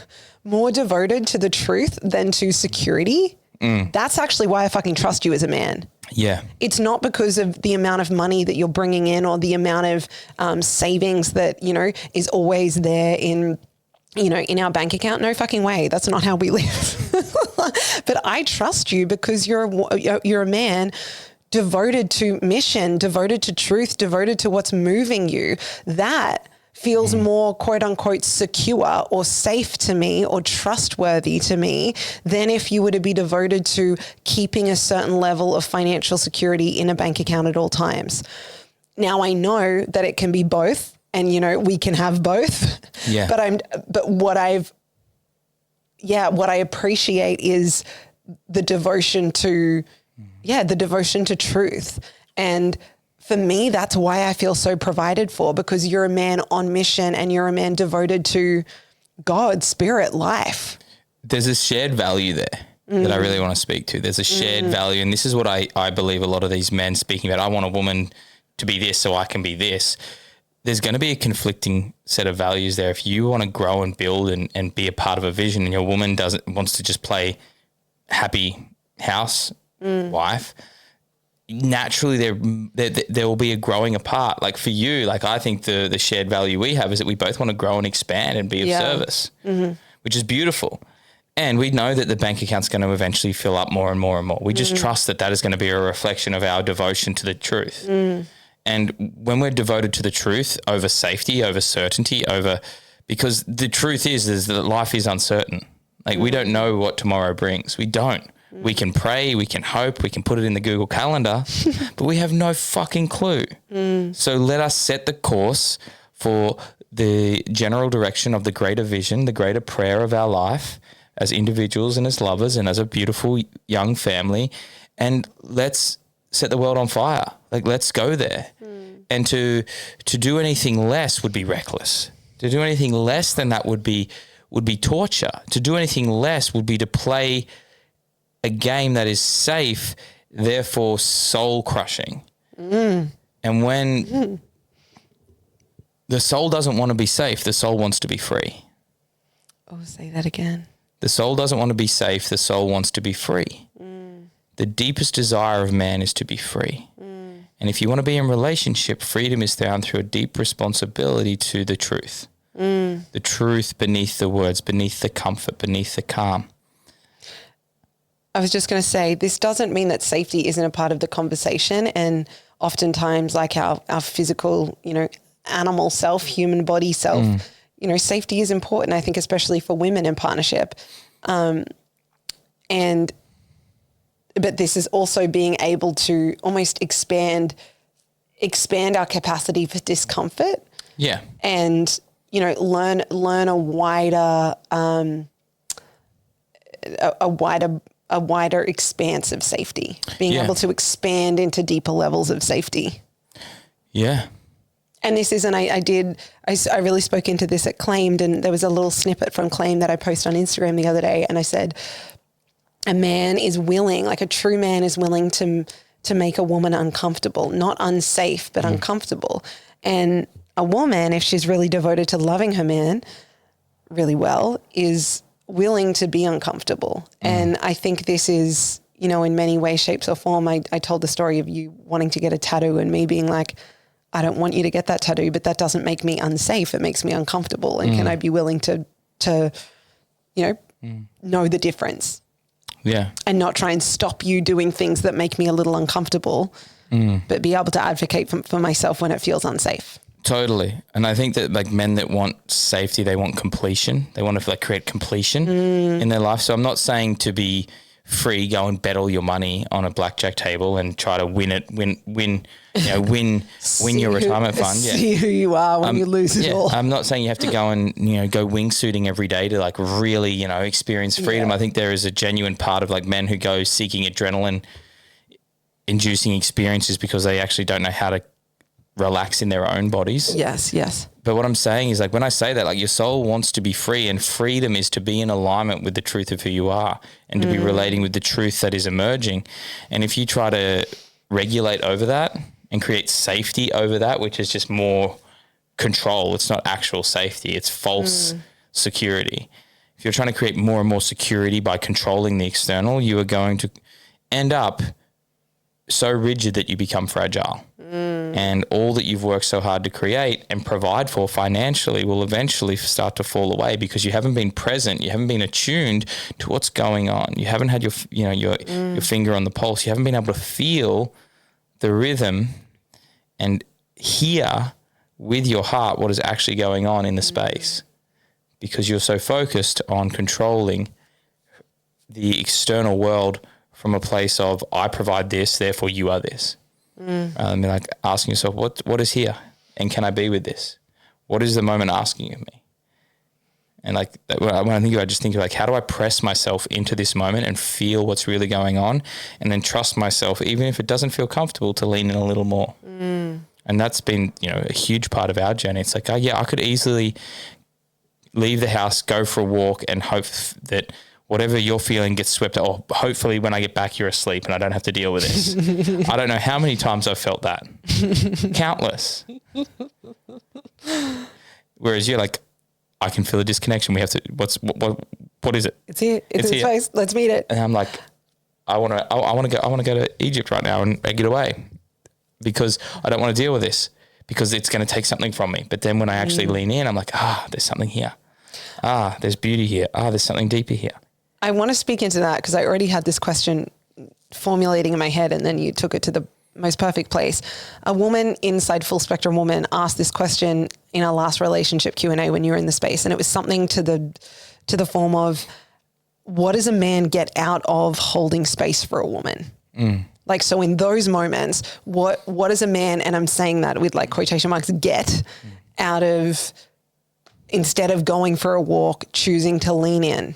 Speaker 3: more devoted to the truth than to security, that's actually why I fucking trust you as a man.
Speaker 1: Yeah.
Speaker 3: It's not because of the amount of money that you're bringing in or the amount of savings that, is always there in our bank account. No fucking way. That's not how we live. But I trust you because you're a man devoted to mission, devoted to truth, devoted to what's moving you. That feels more quote unquote secure or safe to me or trustworthy to me than if you were to be devoted to keeping a certain level of financial security in a bank account at all times. Now I know that it can be both and, we can have both. Yeah. But what I appreciate is the devotion to truth. And for me, that's why I feel so provided for, because you're a man on mission and you're a man devoted to God, spirit, life.
Speaker 1: There's a shared value there that I really want to speak to. There's a shared value. And this is what I believe a lot of these men speaking about. I want a woman to be this so I can be this. There's going to be a conflicting set of values there. If you want to grow and build and be a part of a vision and your woman wants to just play happy house wife, naturally there will be a growing apart. Like for you, like I think the shared value we have is that we both want to grow and expand and be of service, which is beautiful. And we know that the bank account's going to eventually fill up more and more and more. We just trust that is going to be a reflection of our devotion to the truth. And when we're devoted to the truth over safety, over certainty, because the truth is that life is uncertain. Like we don't know what tomorrow brings. We don't. We can pray, we can hope, we can put it in the Google Calendar, but we have no fucking clue. So let us set the course for the general direction of the greater vision, the greater prayer of our life as individuals and as lovers and as a beautiful young family, and let's set the world on fire. Like, let's go there. And to do anything less would be reckless. To do anything less than that would be torture. To do anything less would be to play a game that is safe, therefore soul crushing. And when the soul doesn't want to be safe, the soul wants to be free.
Speaker 3: Oh, say that again.
Speaker 1: The soul doesn't want to be safe, the soul wants to be free. The deepest desire of man is to be free. And if you want to be in relationship, freedom is found through a deep responsibility to the truth. The truth beneath the words, beneath the comfort, beneath the calm.
Speaker 3: I was just going to say, this doesn't mean that safety isn't a part of the conversation. And oftentimes, like our physical, animal self, human body self, safety is important, I think, especially for women in partnership. But this is also being able to almost expand our capacity for discomfort.
Speaker 1: Yeah.
Speaker 3: And, learn a wider expanse of safety, being able to expand into deeper levels of safety.
Speaker 1: Yeah.
Speaker 3: And this isn't, I really spoke into this at Claimed, and there was a little snippet from Claimed that I posted on Instagram the other day. And I said, a man is willing, like a true man is willing to to make a woman uncomfortable, not unsafe, but uncomfortable. And a woman, if she's really devoted to loving her man really well, is willing to be uncomfortable. And I think this is, you know, in many ways, shapes or form. I told the story of you wanting to get a tattoo and me being like, I don't want you to get that tattoo, but that doesn't make me unsafe. It makes me uncomfortable. And can I be willing to you know the difference?
Speaker 1: Yeah.
Speaker 3: And not try and stop you doing things that make me a little uncomfortable, but be able to advocate for myself when it feels unsafe.
Speaker 1: Totally. And I think that like men that want safety, they want completion. They want to like create completion in their life. So I'm not saying to be free, go and bet all your money on a blackjack table and try to win your retirement fund. Yeah.
Speaker 3: See who you are when you lose it all.
Speaker 1: I'm not saying you have to go and, you know, go wingsuiting every day to like really, you know, experience freedom. I think there is a genuine part of like men who go seeking adrenaline inducing experiences because they actually don't know how to relax in their own bodies.
Speaker 3: Yes.
Speaker 1: But what I'm saying is like when I say that, like your soul wants to be free, and freedom is to be in alignment with the truth of who you are and to be relating with the truth that is emerging. And if you try to regulate over that and create safety over that, which is just more control, it's not actual safety, it's false security. If you're trying to create more and more security by controlling the external, you are going to end up so rigid that you become fragile. And all that you've worked so hard to create and provide for financially will eventually start to fall away because you haven't been present, you haven't been attuned to what's going on. You haven't had your finger on the pulse. You haven't been able to feel the rhythm and hear with your heart what is actually going on in the space because you're so focused on controlling the external world from a place of I provide this, therefore you are this. I mean, like asking yourself, what is here, and can I be with this? What is the moment asking of me? And like when I think about, I just think like, how do I press myself into this moment and feel what's really going on, and then trust myself, even if it doesn't feel comfortable, to lean in a little more. And that's been, you know, a huge part of our journey. It's like, I could easily leave the house, go for a walk, and hope that whatever you're feeling gets swept up. Or hopefully when I get back, you're asleep and I don't have to deal with this. I don't know how many times I've felt that. Countless. Whereas you're like, I can feel a disconnection. We have to, what is it?
Speaker 3: It's here. It's in space. Let's meet it.
Speaker 1: And I'm like, I want to go to Egypt right now and get away because I don't want to deal with this because it's going to take something from me. But then when I actually lean in, I'm like, there's something here. There's beauty here. There's something deeper here.
Speaker 3: I want to speak into that because I already had this question formulating in my head and then you took it to the most perfect place. A woman inside Full Spectrum Woman asked this question in our last relationship Q&A when you were in the space, and it was something to the form of, what does a man get out of holding space for a woman? Like, so in those moments, what does a man, and I'm saying that with like quotation marks, get out of, instead of going for a walk, choosing to lean in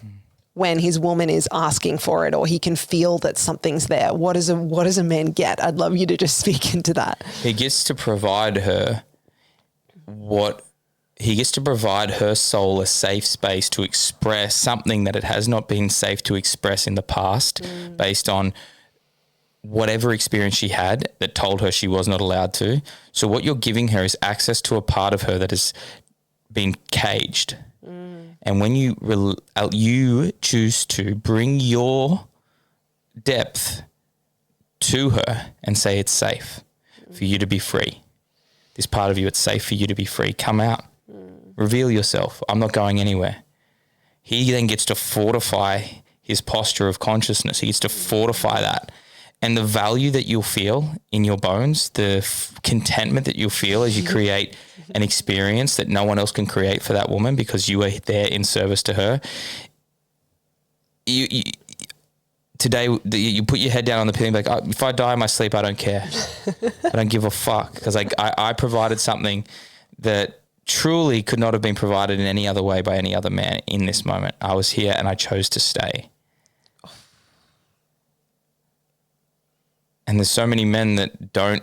Speaker 3: when his woman is asking for it, or he can feel that something's there? What does a man get? I'd love you to just speak into that.
Speaker 1: He gets to provide her soul a safe space to express something that it has not been safe to express in the past based on whatever experience she had that told her she was not allowed to. So what you're giving her is access to a part of her that has been caged. And when you choose to bring your depth to her and say it's safe for you to be free, this part of you, it's safe for you to be free, come out, reveal yourself, I'm not going anywhere. He then gets to fortify his posture of consciousness. He gets to fortify that. And the value that you'll feel in your bones, the contentment that you'll feel as you create an experience that no one else can create for that woman because you are there in service to her. Today, you put your head down on the pillow and be like, if I die in my sleep, I don't care. I don't give a fuck because I provided something that truly could not have been provided in any other way by any other man in this moment. I was here and I chose to stay. And there's so many men that don't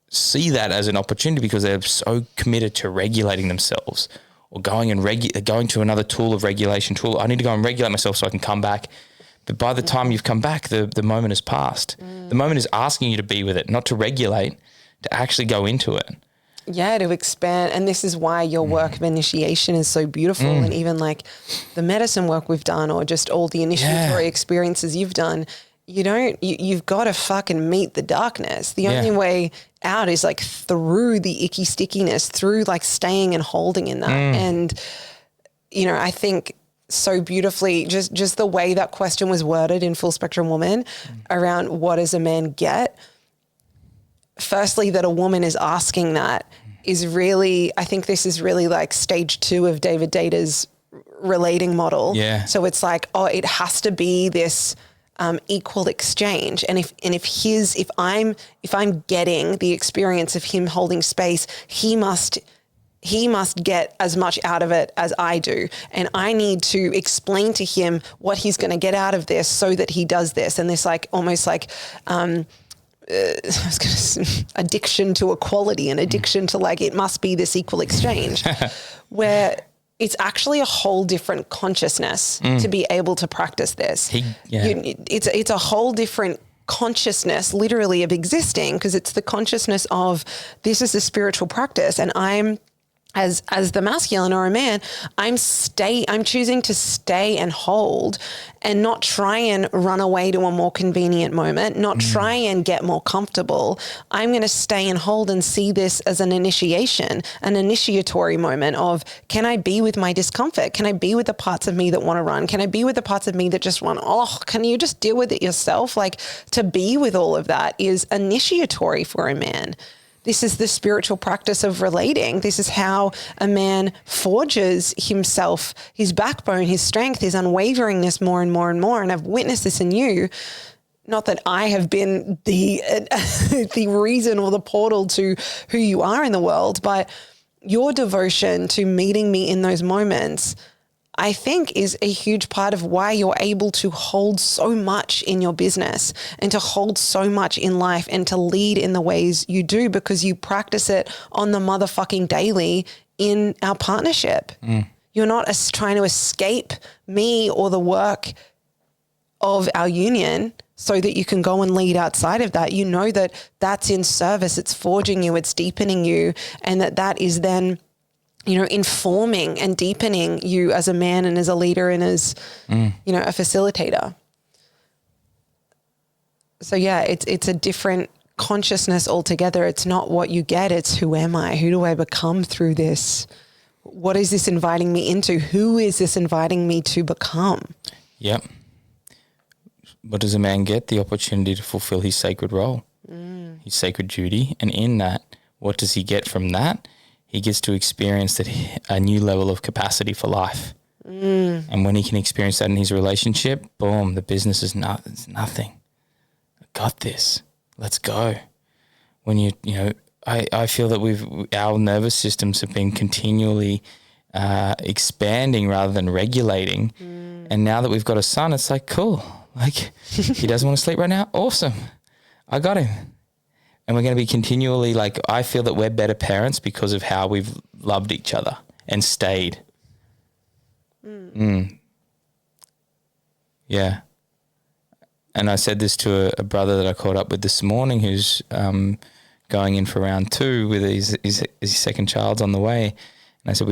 Speaker 1: see that as an opportunity because they're so committed to regulating themselves or going to another tool of regulation. I need to go and regulate myself so I can come back. But by the time you've come back, the moment has passed. The moment is asking you to be with it, not to regulate, to actually go into it.
Speaker 3: Yeah, to expand. And this is why your work of initiation is so beautiful. And even like the medicine work we've done, or just all the initiatory experiences you've done, you've got to fucking meet the darkness. The only way out is like through the icky stickiness, through like staying and holding in that. And, I think so beautifully, just the way that question was worded in Full Spectrum Woman around what does a man get? Firstly, that a woman is asking that is really, I think this is really like stage 2 of David Data's relating model.
Speaker 1: Yeah.
Speaker 3: So it's like, it has to be this equal exchange. And if I'm getting the experience of him holding space, he must get as much out of it as I do. And I need to explain to him what he's going to get out of this so that he does this. And this like, almost like, addiction to equality and addiction to like, it must be this equal exchange where it's actually a whole different consciousness to be able to practice this. It's a whole different consciousness literally of existing, because it's the consciousness of this is a spiritual practice, and I'm as the masculine or a man, I'm choosing to stay and hold and not try and run away to a more convenient moment, not try and get more comfortable. I'm going to stay and hold and see this as an initiation, an initiatory moment of, can I be with my discomfort? Can I be with the parts of me that want to run? Can I be with the parts of me that just want, can you just deal with it yourself? Like, to be with all of that is initiatory for a man. This is the spiritual practice of relating. This is how a man forges himself, his backbone, his strength, his unwaveringness more and more and more. And I've witnessed this in you. Not that I have been the reason or the portal to who you are in the world, but your devotion to meeting me in those moments, I think, is a huge part of why you're able to hold so much in your business and to hold so much in life and to lead in the ways you do, because you practice it on the motherfucking daily in our partnership. You're not trying to escape me or the work of our union so that you can go and lead outside of that. You know that that's in service, it's forging you, it's deepening you, and that is then informing and deepening you as a man and as a leader and as, a facilitator. So yeah, it's a different consciousness altogether. It's not what you get, it's who am I? Who do I become through this? What is this inviting me into? Who is this inviting me to become?
Speaker 1: Yep. What does a man get? The opportunity to fulfill his sacred role, his sacred duty. And in that, what does he get from that? He gets to experience a new level of capacity for life. And when he can experience that in his relationship, boom, the business is it's nothing. I got this. Let's go. When I feel that our nervous systems have been continually expanding rather than regulating. And now that we've got a son, it's like, cool. Like, he doesn't want to sleep right now? Awesome. I got him. And we're going to be continually like, I feel that we're better parents because of how we've loved each other and stayed. Yeah. And I said this to a brother that I caught up with this morning who's going in for round 2 with his second child's on the way. And I said,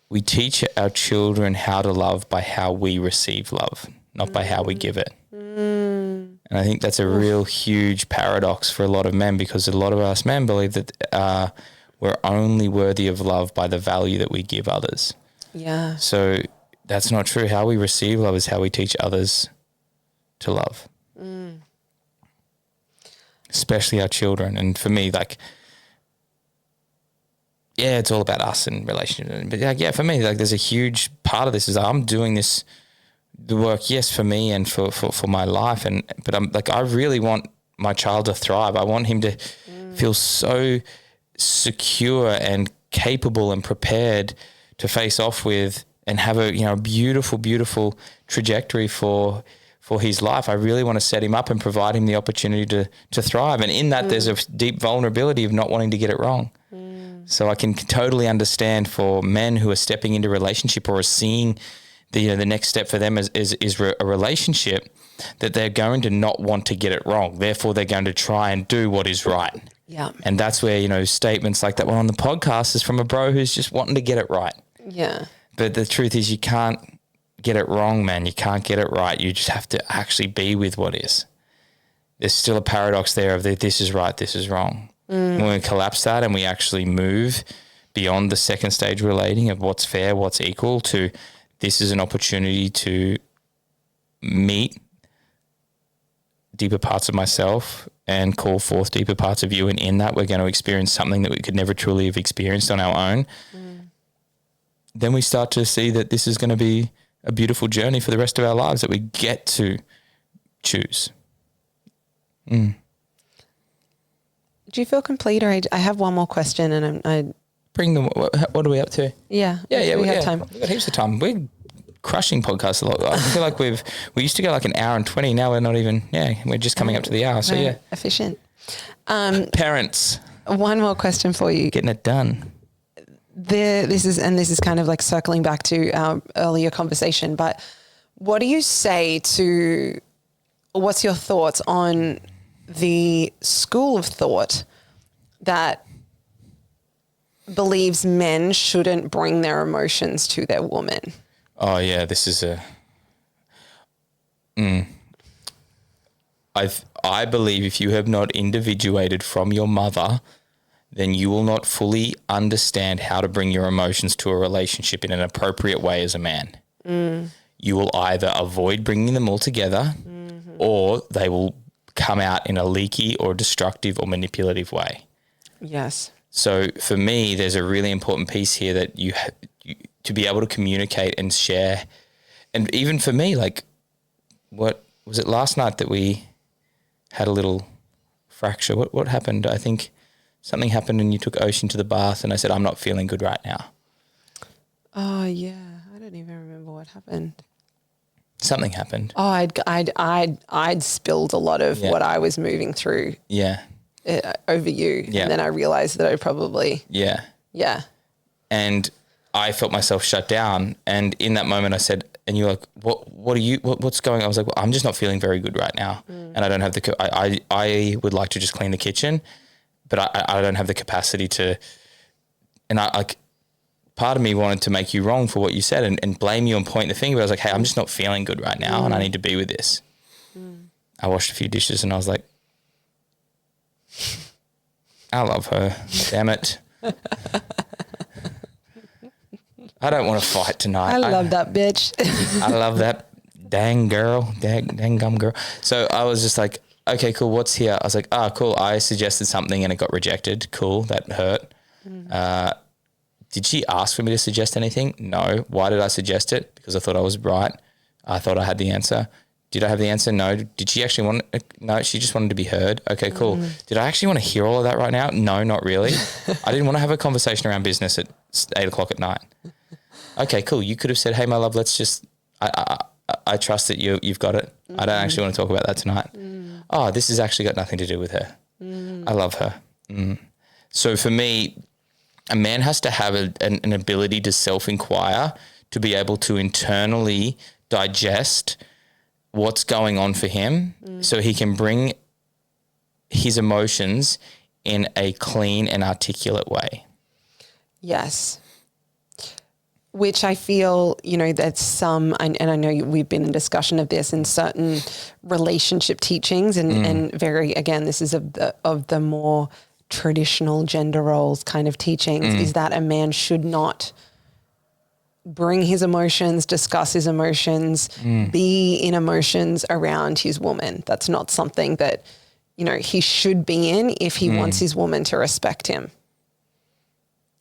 Speaker 1: we teach our children how to love by how we receive love, not by how we give it. And I think that's a real huge paradox for a lot of men, because a lot of us men believe that we're only worthy of love by the value that we give others.
Speaker 3: Yeah.
Speaker 1: So that's not true. How we receive love is how we teach others to love. Especially our children. And for me, like, yeah, it's all about us and relationship. But yeah, for me, like, there's a huge part of this is I'm doing the work, yes, for me and for my life. But I'm like, I really want my child to thrive. I want him to feel so secure and capable and prepared to face off with and have a beautiful, beautiful trajectory for his life. I really want to set him up and provide him the opportunity to thrive. And in that, there's a deep vulnerability of not wanting to get it wrong. So I can totally understand for men who are stepping into a relationship or are seeing the next step for them is a relationship, that they're going to not want to get it wrong. Therefore, they're going to try and do what is right.
Speaker 3: Yeah.
Speaker 1: And that's where, statements like that one on the podcast is from a bro who's just wanting to get it right.
Speaker 3: Yeah.
Speaker 1: But the truth is you can't get it wrong, man. You can't get it right. You just have to actually be with what is. There's still a paradox there of this is right, this is wrong. When we collapse that and we actually move beyond the second stage relating of what's fair, what's equal, to this is an opportunity to meet deeper parts of myself and call forth deeper parts of you. And in that, we're going to experience something that we could never truly have experienced on our own. Then we start to see that this is going to be a beautiful journey for the rest of our lives that we get to choose.
Speaker 3: Do you feel complete, or I have one more question, and I
Speaker 1: bring them. What are we up to?
Speaker 3: Yeah, we have time.
Speaker 1: We've got heaps of time. We're crushing podcasts a lot. I feel like we used to go like an hour and 20. Now we're not even. Yeah, we're just coming up to the hour. So yeah,
Speaker 3: efficient.
Speaker 1: Parents.
Speaker 3: One more question for you.
Speaker 1: Getting it done.
Speaker 3: This is kind of like circling back to our earlier conversation, but what do you say to, or what's your thoughts on the school of thought that believes men shouldn't bring their emotions to their woman?
Speaker 1: Oh yeah, this is I believe if you have not individuated from your mother, then you will not fully understand how to bring your emotions to a relationship in an appropriate way as a man. You will either avoid bringing them all together, or they will come out in a leaky or destructive or manipulative way.
Speaker 3: Yes.
Speaker 1: So for me, there's a really important piece here that you to be able to communicate and share. And even for me, like, what was it last night that we had a little fracture? What happened? I think something happened and you took Ocean to the bath and I said, I'm not feeling good right now.
Speaker 3: Oh yeah. I don't even remember what happened.
Speaker 1: Something happened.
Speaker 3: Oh, I'd spilled a lot of what I was moving through.
Speaker 1: Yeah.
Speaker 3: Over you. Yeah. And then I realized that I probably.
Speaker 1: Yeah.
Speaker 3: Yeah.
Speaker 1: And I felt myself shut down. And in that moment I said, and you're like, what's going on? I was like, well, I'm just not feeling very good right now. And I don't have I would like to just clean the kitchen, but I don't have the capacity to, and part of me wanted to make you wrong for what you said and blame you and point the finger. But I was like, hey, I'm just not feeling good right now and I need to be with this. I washed a few dishes and I was like, I love her. Damn it. I don't want to fight tonight.
Speaker 3: I love that bitch.
Speaker 1: I love that dang girl, dang gum girl. So I was just like, okay, cool. What's here? I was like, cool. I suggested something and it got rejected. Cool. That hurt. Did she ask for me to suggest anything? No. Why did I suggest it? Because I thought I was right. I thought I had the answer. Did I have the answer? No. Did she actually want it? No, she just wanted to be heard. Okay, cool. Did I actually want to hear all of that right now? No, not really. I didn't want to have a conversation around business at 8:00 at night. Okay, cool. You could have said, hey, my love, let's just, I trust that you've got it. I don't actually want to talk about that tonight. Oh, this has actually got nothing to do with her. I love her. So for me, a man has to have an ability to self-inquire, to be able to internally digest what's going on for him so he can bring his emotions in a clean and articulate way.
Speaker 3: Yes. Which I feel, that's some, and I know we've been in discussion of this in certain relationship teachings and very, again, this is of the more traditional gender roles kind of teachings, is that a man should not bring his emotions, discuss his emotions, be in emotions around his woman. That's not something that, he should be in if he wants his woman to respect him.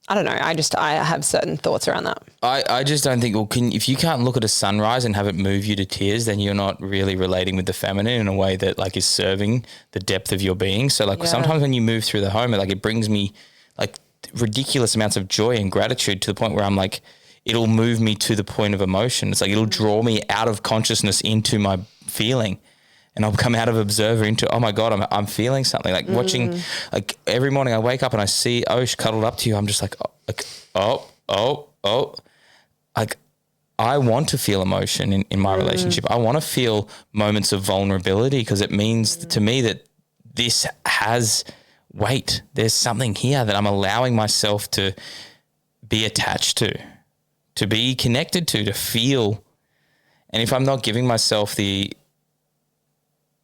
Speaker 3: I don't know. I have certain thoughts around that.
Speaker 1: I just don't think, if you can't look at a sunrise and have it move you to tears, then you're not really relating with the feminine in a way that like is serving the depth of your being. So like sometimes when you move through the home, it brings me like ridiculous amounts of joy and gratitude to the point where I'm like, it'll move me to the point of emotion. It's like, it'll draw me out of consciousness into my feeling. And I'll come out of observer into, oh my God, I'm feeling something. Like watching, like every morning I wake up and I see Osh cuddled up to you. I'm just like, like I want to feel emotion in my relationship. I want to feel moments of vulnerability because it means to me that this has weight. There's something here that I'm allowing myself to be attached to be connected to feel. And if I'm not giving myself the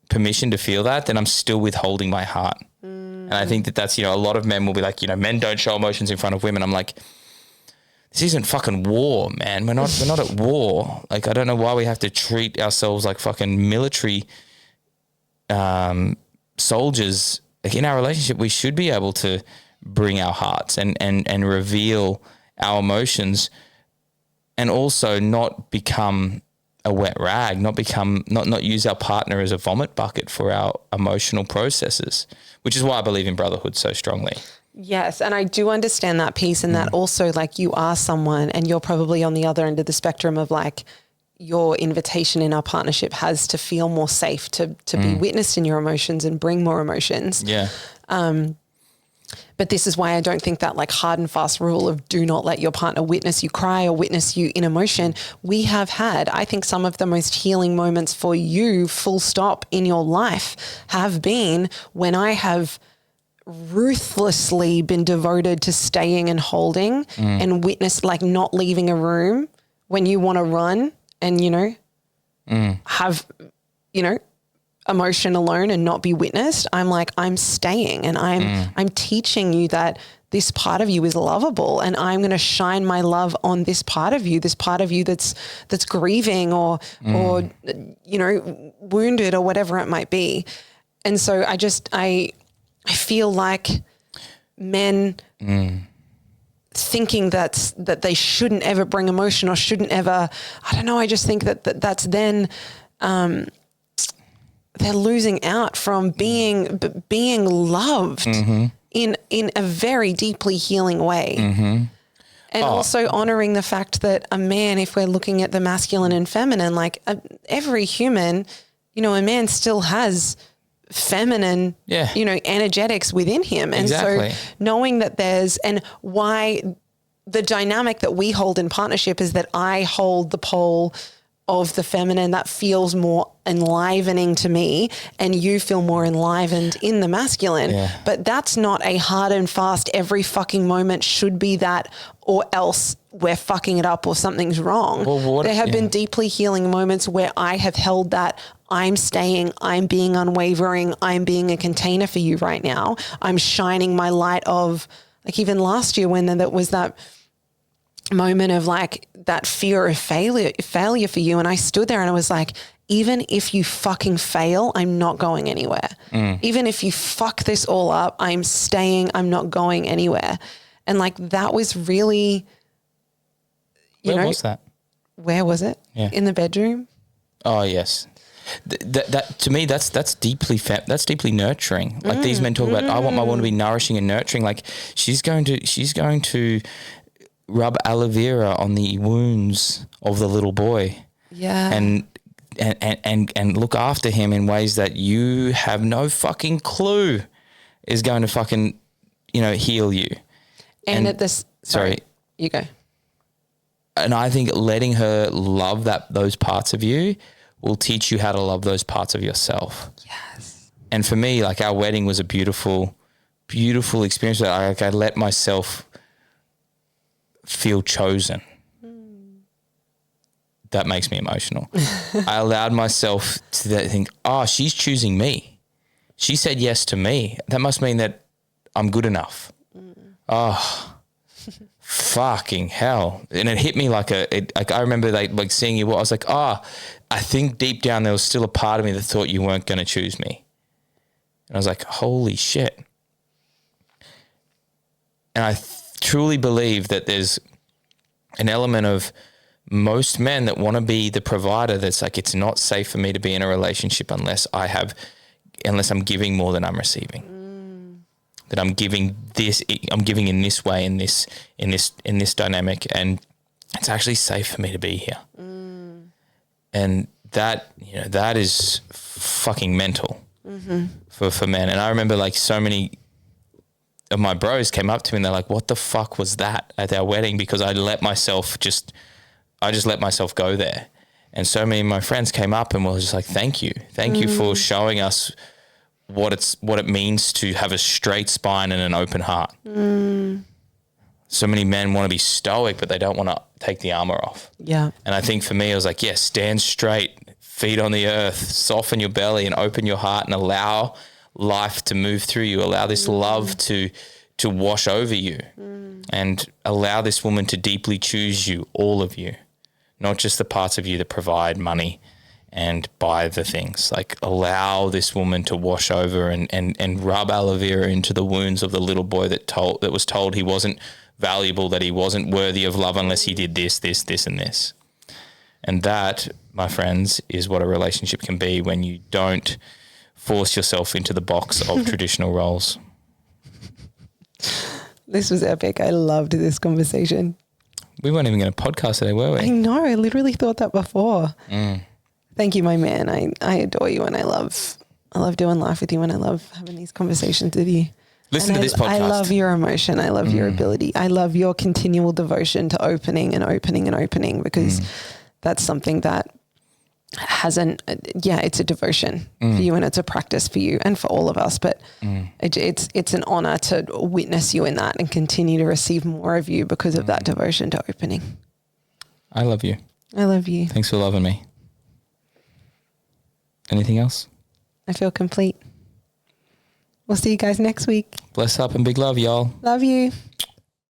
Speaker 1: permission to feel that, then I'm still withholding my heart. And I think that that's, a lot of men will be like, men don't show emotions in front of women. I'm like, this isn't fucking war, man. We're not at war. Like, I don't know why we have to treat ourselves like fucking military soldiers. Like, in our relationship, we should be able to bring our hearts and reveal our emotions, and also not become a wet rag, not use our partner as a vomit bucket for our emotional processes, which is why I believe in brotherhood so strongly.
Speaker 3: Yes. And I do understand that piece, and that also, like, you are someone, and you're probably on the other end of the spectrum of, like, your invitation in our partnership has to feel more safe to be witnessed in your emotions and bring more emotions.
Speaker 1: Yeah.
Speaker 3: But this is why I don't think that, like, hard and fast rule of do not let your partner witness you cry or witness you in emotion. We have had, I think, some of the most healing moments for you, full stop, in your life have been when I have ruthlessly been devoted to staying and holding and witnessed, like, not leaving a room when you want to run and, have, emotion alone and not be witnessed. I'm like, I'm staying, and I'm teaching you that this part of you is lovable, and I'm going to shine my love on this part of you that's grieving or wounded or whatever it might be. And so I feel like men thinking that they shouldn't ever bring emotion or shouldn't ever, I don't know. I just think that's then, they're losing out from being loved in a very deeply healing way. And also honoring the fact that a man, if we're looking at the masculine and feminine, like every human, a man still has feminine, energetics within him. And so knowing that and why the dynamic that we hold in partnership is that I hold the pole of the feminine that feels more enlivening to me, and you feel more enlivened in the masculine.
Speaker 1: Yeah.
Speaker 3: But that's not a hard and fast, every fucking moment should be that, or else we're fucking it up or something's wrong.
Speaker 1: Well,
Speaker 3: there have been deeply healing moments where I have held that I'm staying, I'm being unwavering, I'm being a container for you right now. I'm shining my light of, like, even last year when there was that moment of, like, that fear of failure for you. And I stood there and I was like, even if you fucking fail, I'm not going anywhere. Even if you fuck this all up, I'm staying, I'm not going anywhere. And, like, that was really,
Speaker 1: Where was that?
Speaker 3: Where was it?
Speaker 1: Yeah.
Speaker 3: In the bedroom.
Speaker 1: Oh, yes. That to me, that's deeply nurturing. Like, these men talk about, I want my woman to be nourishing and nurturing. Like, she's going to rub aloe vera on the wounds of the little boy.
Speaker 3: Yeah.
Speaker 1: And look after him in ways that you have no fucking clue is going to fucking, heal you.
Speaker 3: And at this, sorry, you go.
Speaker 1: And I think letting her love those parts of you will teach you how to love those parts of yourself.
Speaker 3: Yes.
Speaker 1: And for me, like, our wedding was a beautiful, beautiful experience. I let myself feel chosen. That makes me emotional. I allowed myself to think, she's choosing me. She said yes to me. That must mean that I'm good enough. Fucking hell. And it hit me like I remember like seeing you, I was like, I think deep down there was still a part of me that thought you weren't going to choose me. And I was like, holy shit. And I truly believe that there's an element of most men that want to be the provider that's like, it's not safe for me to be in a relationship unless I'm giving more than I'm receiving. That I'm giving in this way, in this dynamic, and it's actually safe for me to be here. And that is fucking mental for men. And I remember, like, so many of my bros came up to me and they're like, what the fuck was that at our wedding? Because I let myself I just let myself go there. And so many of my friends came up and were just like, thank you for showing us what it means to have a straight spine and an open heart. So many men want to be stoic, but they don't want to take the armor off.
Speaker 2: Yeah.
Speaker 1: And I think for me, I was like, stand straight, feet on the earth, soften your belly and open your heart and allow life to move through you. Allow this love to wash over you and allow this woman to deeply choose you, all of you, not just the parts of you that provide money and buy the things. Like, allow this woman to wash over and rub aloe vera into the wounds of the little boy that was told he wasn't valuable, that he wasn't worthy of love unless he did this, this, this, and this. And that, my friends, is what a relationship can be when you don't force yourself into the box of traditional roles.
Speaker 3: This was epic. I loved this conversation.
Speaker 1: We weren't even going to podcast today, were we?
Speaker 3: I know. I literally thought that before. Thank you, my man. I adore you, and I love doing life with you, and I love having these conversations with you.
Speaker 1: Listen to this podcast.
Speaker 3: I love your emotion. I love your ability. I love your continual devotion to opening and opening and opening, because that's something that it's a devotion for you, and it's a practice for you and for all of us. But it's an honor to witness you in that and continue to receive more of you because of that devotion to opening.
Speaker 1: I love you.
Speaker 3: I love you.
Speaker 1: Thanks for loving me. Anything else?
Speaker 3: I feel complete. We'll see you guys next week.
Speaker 1: Bless up and big love, y'all.
Speaker 3: Love you.